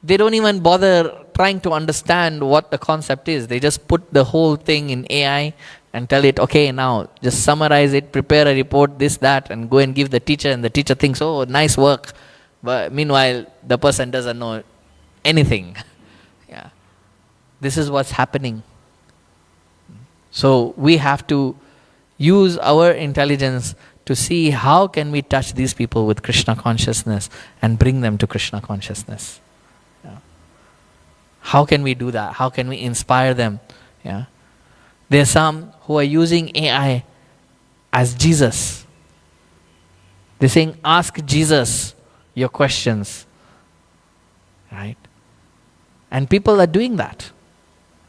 they don't even bother trying to understand what the concept is. They just put the whole thing in AI and tell it, okay, now just summarize it, prepare a report, this, that, and go and give the teacher, and the teacher thinks, oh, nice work. But meanwhile, the person doesn't know anything. Yeah. This is what's happening. So we have to use our intelligence to see how can we touch these people with Krishna consciousness and bring them to Krishna consciousness. Yeah. How can we do that? How can we inspire them? Yeah. There are some who are using AI as Jesus. They're saying, ask Jesus your questions. Right? And people are doing that.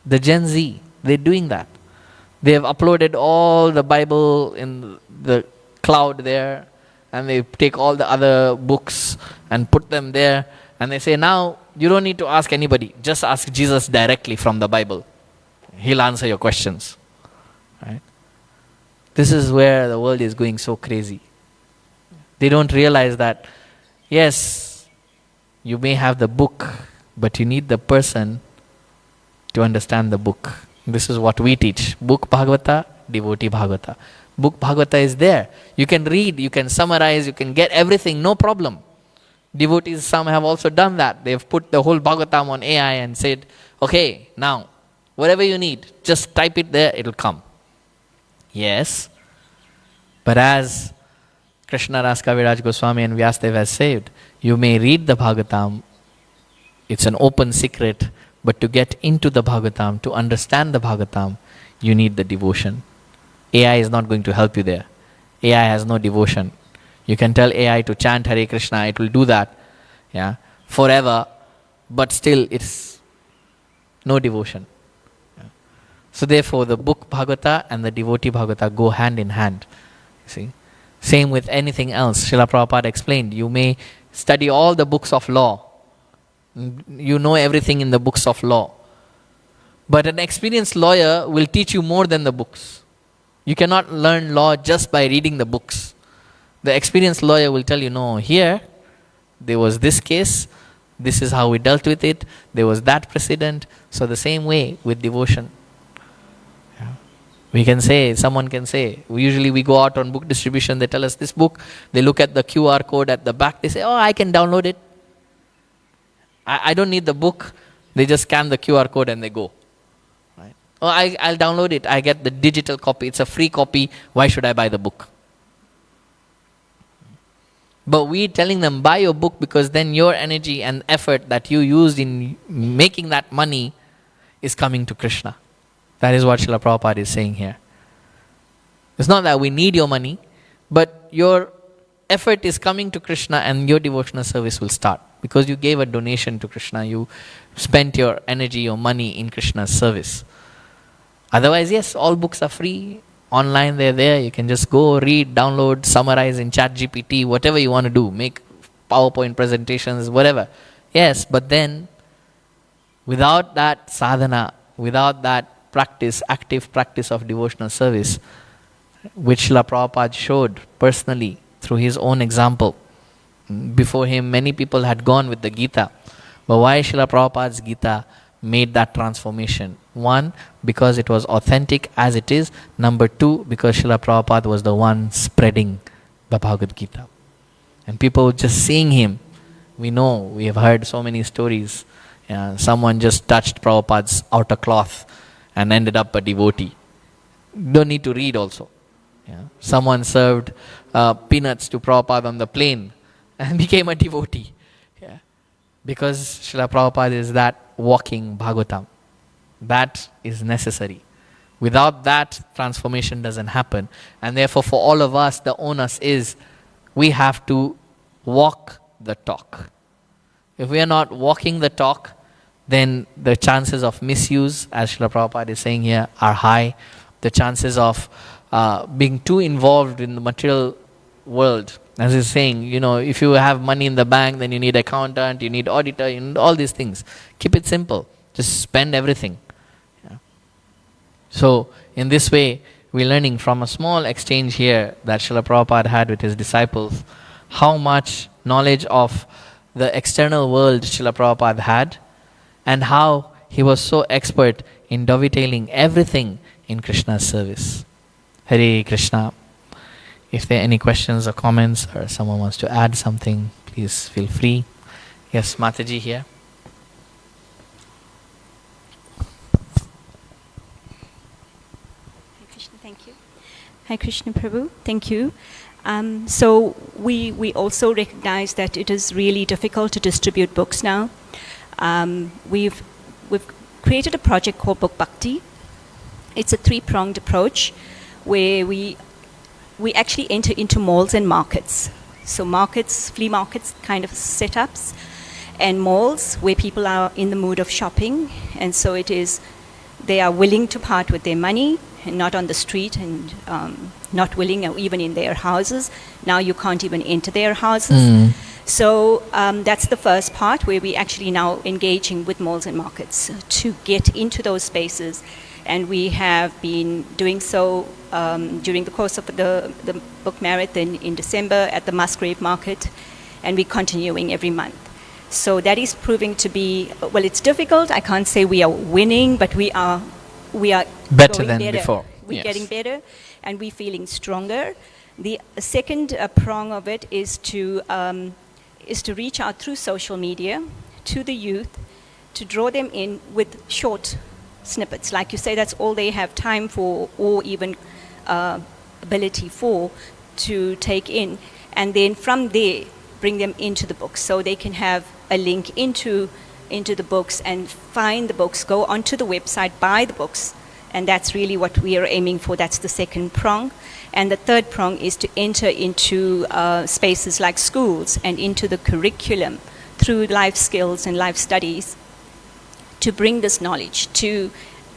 The Gen Z, they're doing that. They have uploaded all the Bible in the cloud there, and they take all the other books and put them there, and they say, now you don't need to ask anybody, just ask Jesus directly from the Bible. He'll answer your questions. Right? This is where the world is going so crazy. They don't realize that, yes, you may have the book, but you need the person to understand the book. This is what we teach. Book Bhagavata, devotee Bhagavata. Book Bhagavata is there. You can read, you can summarize, you can get everything, no problem. Devotees, some have also done that. They've put the whole Bhagavatam on AI and said, okay, now, whatever you need, just type it there, it'll come. Yes, but as Krishna Ras Kaviraj Goswami and Vyasadeva has said, you may read the Bhagavatam, it's an open secret, but to get into the Bhagavatam, to understand the Bhagavatam, you need the devotion. AI is not going to help you there. AI has no devotion. You can tell AI to chant Hare Krishna, it will do that, yeah, forever, but still it's no devotion. Yeah. So therefore the book Bhagavata and the devotee Bhagavata go hand in hand. See? Same with anything else. Srila Prabhupada explained, you may study all the books of law. You know everything in the books of law. But an experienced lawyer will teach you more than the books. You cannot learn law just by reading the books. The experienced lawyer will tell you, no, here, there was this case, this is how we dealt with it, there was that precedent. So the same way with devotion. Yeah. We can say, someone can say, usually we go out on book distribution, they tell us this book, they look at the QR code at the back, they say, oh, I can download it. I don't need the book, they just scan the QR code and they go. Right? Oh, I'll download it, I get the digital copy, it's a free copy, why should I buy the book? But we telling them, buy your book, because then your energy and effort that you used in making that money is coming to Krishna. That is what Srila Prabhupada is saying here. It's not that we need your money, but your effort is coming to Krishna and your devotional service will start. Because you gave a donation to Krishna, you spent your energy, your money in Krishna's service. Otherwise, yes, all books are free. Online, they're there. You can just go, read, download, summarize in ChatGPT, whatever you want to do. Make PowerPoint presentations, whatever. Yes, but then, without that sadhana, without that practice, active practice of devotional service, which Srila Prabhupada showed personally through his own example. Before him, many people had gone with the Gita. But why Srila Prabhupada's Gita made that transformation? One, because it was authentic as it is. Number two, because Srila Prabhupada was the one spreading the Bhagavad Gita. And people just seeing him, we know, we have heard so many stories. Someone just touched Prabhupada's outer cloth and ended up a devotee. Don't need to read also. Someone served peanuts to Prabhupada on the plane and became a devotee. Because Srila Prabhupada is that walking Bhagavatam. That is necessary. Without that, transformation doesn't happen. And therefore, for all of us, the onus is we have to walk the talk. If we are not walking the talk, then the chances of misuse, as Srila Prabhupada is saying here, are high. The chances of being too involved in the material world, as he's saying, if you have money in the bank, then you need accountant, you need auditor, you need all these things. Keep it simple. Just spend everything. So, in this way, we're learning from a small exchange here that Srila Prabhupada had with his disciples, how much knowledge of the external world Srila Prabhupada had, and how he was so expert in dovetailing everything in Krishna's service. Hare Krishna. If there are any questions or comments, or someone wants to add something, please feel free. Yes, Mataji here. Hare Krishna, thank you. Hare Krishna Prabhu, thank you. So we also recognize that it is really difficult to distribute books now. We've created a project called Book Bhakti. It's a three-pronged approach where we actually enter into malls and markets. So markets, flea markets kind of setups, and malls where people are in the mood of shopping. And so they are willing to part with their money and not on the street and not willing or even in their houses. Now you can't even enter their houses. So that's the first part where we actually now engaging with malls and markets to get into those spaces. And we have been doing so during the course of the book marathon in December at the Musgrave Market, and we're continuing every month. So that is proving to be, well, it's difficult. I can't say we are winning, but we are better than before. We're getting better, and we're feeling stronger. The second prong of it is to reach out through social media to the youth, to draw them in with short snippets. Like you say, that's all they have time for or even ability for to take in. And then from there, bring them into the books so they can have a link into the books and find the books, go onto the website, buy the books. And that's really what we are aiming for. That's the second prong. And the third prong is to enter into spaces like schools and into the curriculum through life skills and life studies to bring this knowledge to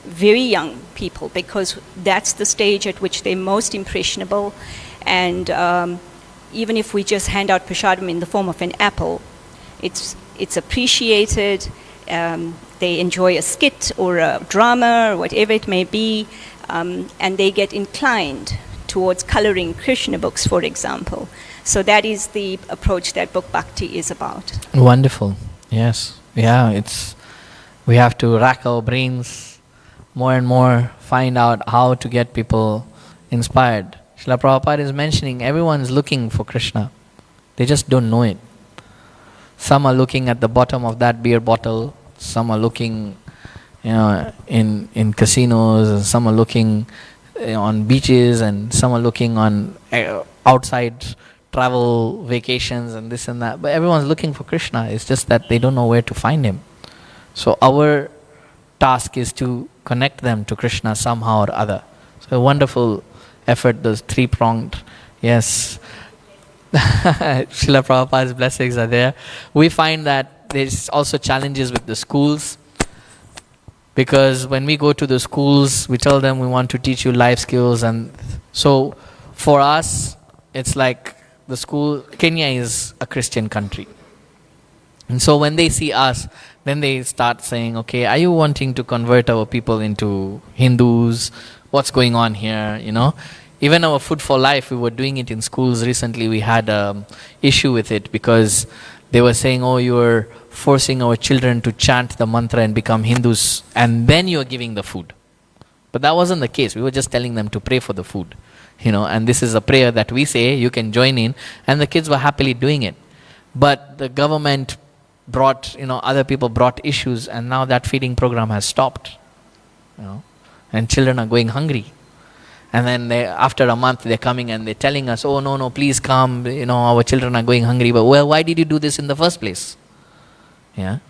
very young people, because that's the stage at which they're most impressionable. And even if we just hand out prasadam in the form of an apple, it's appreciated. They enjoy a skit or a drama or whatever it may be, and they get inclined towards coloring Krishna books, for example. So that is the approach that Book Bhakti is about. Wonderful. Yes. Yeah, we have to rack our brains more and more, find out how to get people inspired. Srila Prabhupada is mentioning everyone's looking for Krishna. They just don't know it. Some are looking at the bottom of that beer bottle. Some are looking, in casinos, and some are looking on beaches, and some are looking on outside travel vacations and this and that. But everyone's looking for Krishna. It's just that they don't know where to find him. So our task is to connect them to Krishna somehow or other. So a wonderful effort, those three-pronged, yes. Srila Prabhupada's blessings are there. We find that there's also challenges with the schools, because when we go to the schools, we tell them we want to teach you life skills, and so for us, it's like the school, Kenya is a Christian country. And so when they see us, then they start saying, okay, are you wanting to convert our people into Hindus? What's going on here, Even our Food for Life, we were doing it in schools recently. We had an issue with it because they were saying, oh, you're forcing our children to chant the mantra and become Hindus, and then you're giving the food. But that wasn't the case. We were just telling them to pray for the food, and this is a prayer that we say, you can join in, and the kids were happily doing it. But the government brought, other people brought issues, and now that feeding program has stopped, and children are going hungry. And then after a month, they're coming and they're telling us, oh, no, please come, our children are going hungry. But, well, why did you do this in the first place? Yeah.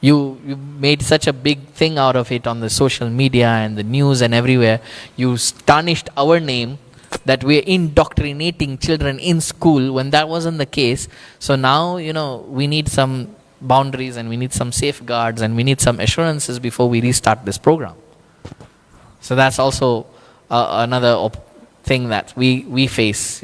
You made such a big thing out of it on the social media and the news and everywhere. You tarnished our name that we're indoctrinating children in school when that wasn't the case. So now, we need some boundaries and we need some safeguards and we need some assurances before we restart this program. So that's also another thing that we face,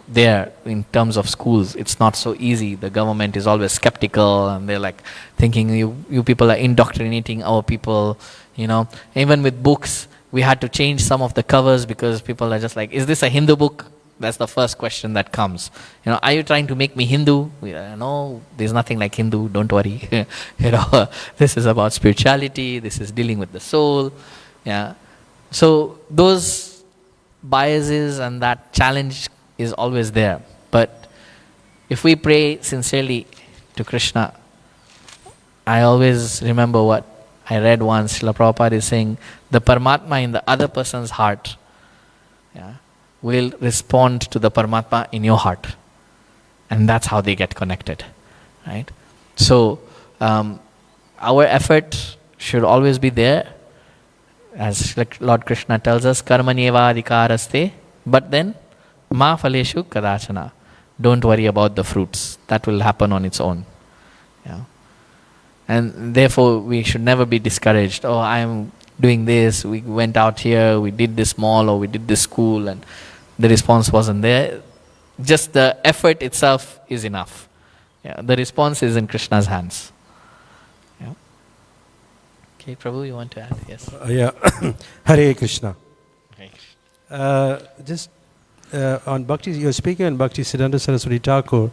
there in terms of schools. It's not so easy. The government is always skeptical and they're like thinking you people are indoctrinating our people, Even with books, we had to change some of the covers because people are just like, is this a Hindu book? That's the first question that comes. Are you trying to make me Hindu? No, there's nothing like Hindu, don't worry. This is about spirituality, this is dealing with the soul. Yeah. So those biases and that challenge is always there. But if we pray sincerely to Krishna, I always remember what I read once. Srila Prabhupada is saying, the Paramatma in the other person's heart will respond to the Paramatma in your heart. And that's how they get connected. Right? So our effort should always be there. As Lord Krishna tells us, karmanyeva adhikaraste, but then ma phaleshu kadachana. Don't worry about the fruits. That will happen on its own. Yeah. And therefore we should never be discouraged. Oh, I'm doing this, we went out here, we did this mall or we did this school and the response wasn't there. Just the effort itself is enough. Yeah. The response is in Krishna's hands. Okay, Prabhu, you want to add? Yes. Hare Krishna. Hare Krishna. Just on Bhakti, you're speaking on Bhakti Siddhanta Saraswati Thakur,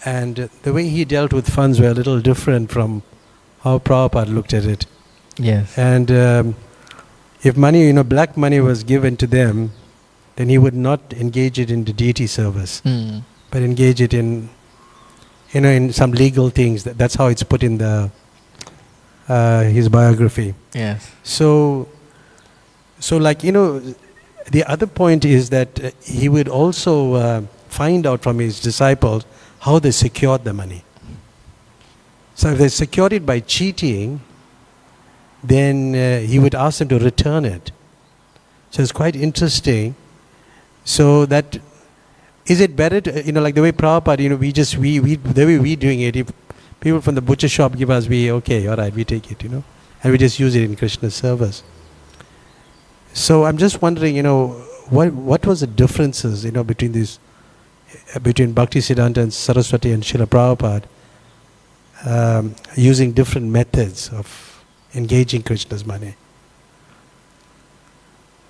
and the way he dealt with funds were a little different from how Prabhupada looked at it. Yes. And if money, black money was given to them, then he would not engage it in the deity service, but engage it in, in some legal things. That's how it's put in the his biography. Yes. So the other point is that he would also find out from his disciples how they secured the money. So if they secured it by cheating, then he would ask them to return it. So it's quite interesting. So that, is it better to, like the way Prabhupada, the way we're doing it, if people from the butcher shop give us, okay, all right, we take it, and we just use it in Krishna's service. So I'm just wondering, what was the differences, between these, between Bhakti Siddhanta and Saraswati and Srila Prabhupada, using different methods of engaging Krishna's money?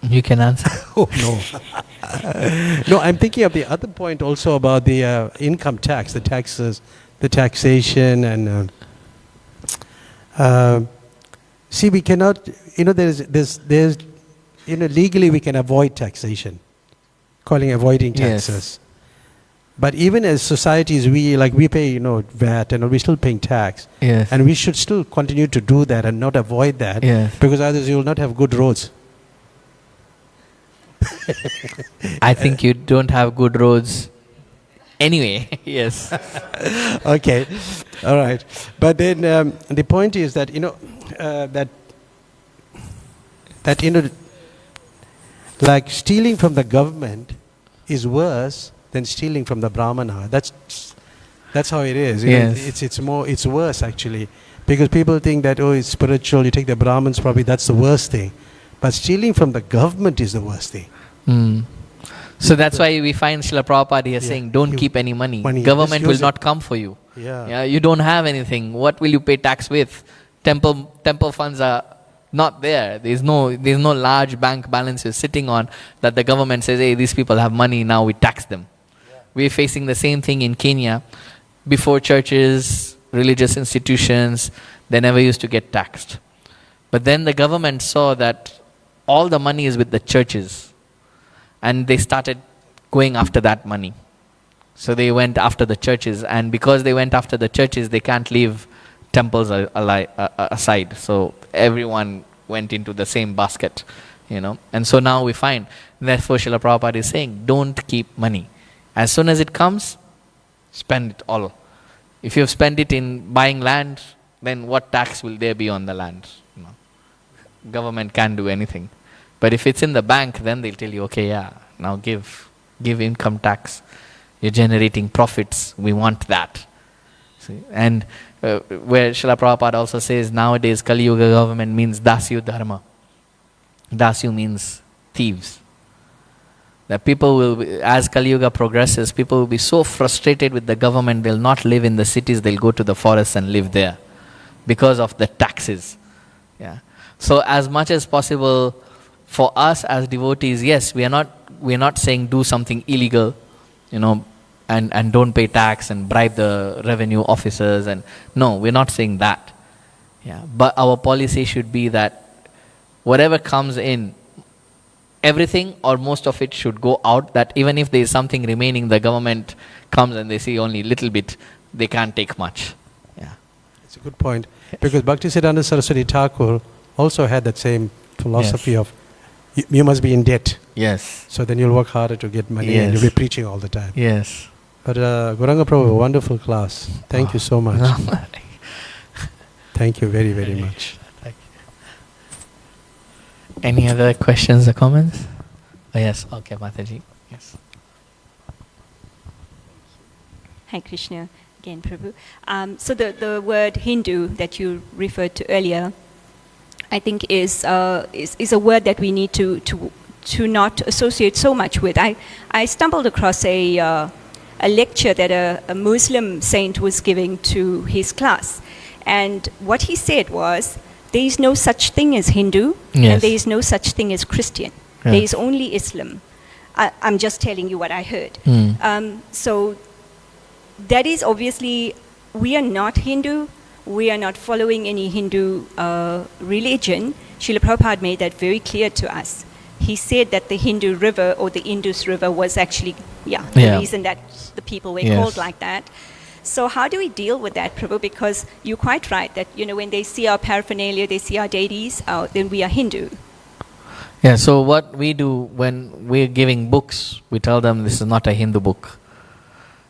You can answer. Oh, no. No, I'm thinking of the other point also about the income tax, the taxes, the taxation, and see, we cannot, there's legally we can avoid taxation, avoiding taxes. Yes. But even as societies, we pay, VAT, and we're still paying tax. Yes. And we should still continue to do that and not avoid that. Yes. Because otherwise you will not have good roads. I think you don't have good roads anyway. Yes. Okay. All right. But then the point is that, that like stealing from the government is worse than stealing from the brahmana. That's how it is. Yes. It's worse actually, because people think that, oh, it's spiritual. You take the Brahmins, probably that's the worst thing, but stealing from the government is the worst thing. Mm. So that's why we find Srila Prabhupada here saying, don't keep any money. Government will not come for you. Yeah. You don't have anything. What will you pay tax with? Temple funds are not there. There's no large bank balances sitting on that the government says, hey, these people have money, now we tax them. Yeah. We're facing the same thing in Kenya. Before churches, religious institutions, they never used to get taxed. But then the government saw that all the money is with the churches. And they started going after that money. So they went after the churches. And because they went after the churches, they can't leave temples aside. So everyone went into the same basket, And so now we find, therefore Srila Prabhupada is saying, don't keep money. As soon as it comes, spend it all. If you've spent it in buying land, then what tax will there be on the land? Government can't do anything. But if it's in the bank, then they'll tell you, okay, yeah, now give income tax. You're generating profits. We want that. See? And where Srila Prabhupada also says, nowadays Kali Yuga government means Dasyu Dharma. Dasyu means thieves. That people will, as Kali Yuga progresses, people will be so frustrated with the government, they'll not live in the cities, they'll go to the forests and live there because of the taxes. Yeah. So as much as possible, for us as devotees, yes, we're not saying do something illegal, and don't pay tax and bribe the revenue officers, and no, we're not saying that. Yeah. But our policy should be that whatever comes in, everything or most of it should go out, that even if there is something remaining, the government comes and they see only little bit, they can't take much. Yeah. It's a good point. Because Bhaktisiddhanta Saraswati Thakur also had that same philosophy of you must be in debt. Yes. So then you'll work harder to get money and you'll be preaching all the time. Yes. But Gauranga Prabhu, a wonderful class. Thank you so much. Thank you very, very much. Thank you. Any other questions or comments? Oh, yes. Okay, Mataji. Yes. Hi, Krishna. Again, Prabhu. So the word Hindu that you referred to earlier, I think is a word that we need to not associate so much with. I stumbled across a lecture that a Muslim saint was giving to his class, and what he said was, there is no such thing as Hindu, and there is no such thing as Christian. Yes. There is only Islam. I'm just telling you what I heard. So that is obviously, we are not Hindu. We are not following any Hindu religion. Srila Prabhupada made that very clear to us. He said that the Hindu river or the Indus River was actually, the reason that the people were called like that. So how do we deal with that, Prabhu? Because you're quite right that, when they see our paraphernalia, they see our deities, then we are Hindu. Yeah, so what we do when we're giving books, we tell them this is not a Hindu book.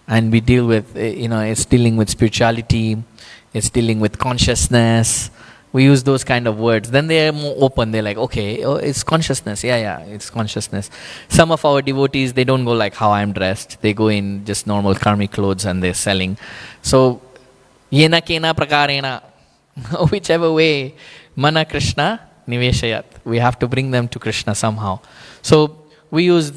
And we deal with, it's dealing with spirituality, it's dealing with consciousness. We use those kind of words. Then they're more open. They're like, okay, it's consciousness. Yeah, it's consciousness. Some of our devotees, they don't go like how I'm dressed. They go in just normal karmic clothes and they're selling. So, yena kena prakarena, whichever way, mana Krishna niveshayat. We have to bring them to Krishna somehow. So, we use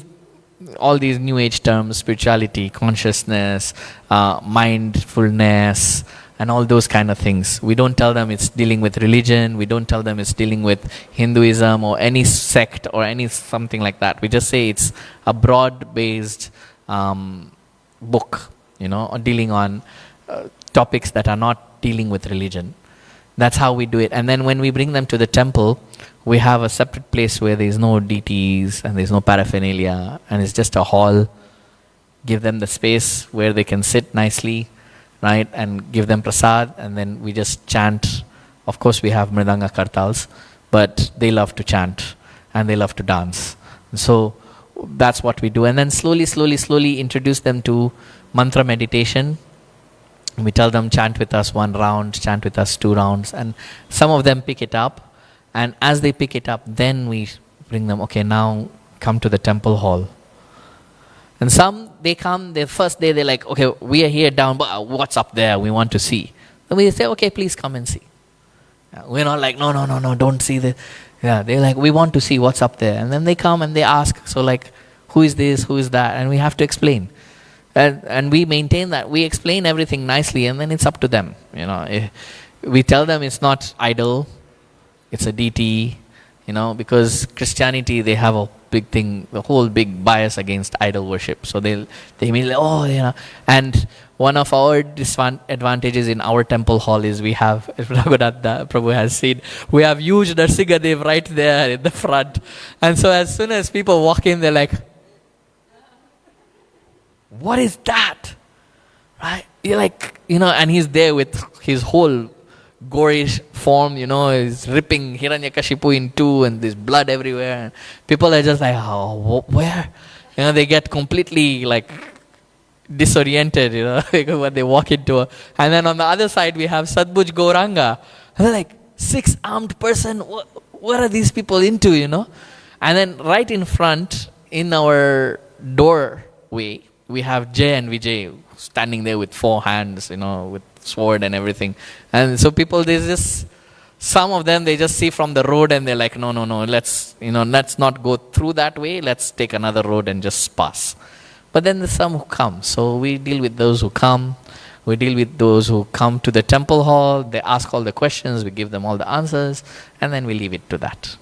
all these new age terms, spirituality, consciousness, mindfulness, and all those kind of things. We don't tell them it's dealing with religion. We don't tell them it's dealing with Hinduism or any sect or any something like that. We just say it's a broad-based book, dealing on topics that are not dealing with religion. That's how we do it. And then when we bring them to the temple, we have a separate place where there's no deities and there's no paraphernalia, and it's just a hall. Give them the space where they can sit nicely, right, and give them prasad, and then we just chant. Of course, we have mridanga kartals, but they love to chant and they love to dance. So that's what we do. And then slowly introduce them to mantra meditation, We tell them chant with us 1 round, chant with us 2 rounds, and some of them pick it up. And as they pick it up, then we bring them, okay, now come to the temple hall. And some, they come, the first day they're like, okay, we are here down, but what's up there? We want to see. Then we say, okay, please come and see. We're not like, no, don't see this. Yeah, they're like, we want to see what's up there. And then they come and they ask, so like, who is this, who is that? And we have to explain. And we maintain that. We explain everything nicely, and then it's up to them. We tell them it's not idol, it's a deity, because Christianity, they have a big thing, the whole big bias against idol worship. So they mean like, and one of our disadvantages in our temple hall is we have, as Raghunath Prabhu has seen, we have huge Narsingadev right there in the front. And so as soon as people walk in, they're like, what is that? Right? You're like, and he's there with his whole gorish form, he's ripping Hiranyakashipu in two and there's blood everywhere. And people are just like, oh, where? They get completely like disoriented, when they walk into a... And then on the other side, we have Sadbuj Gauranga. And they're like, 6-armed person, what are these people into, And then right in front, in our doorway, we have Jay and Vijay standing there with 4 hands, with sword and everything. And so people, some of them, they just see from the road and they're like, no, let's not go through that way. Let's take another road and just pass. But then there's some who come. So we deal with those who come. We deal with those who come to the temple hall. They ask all the questions. We give them all the answers. And then we leave it to that.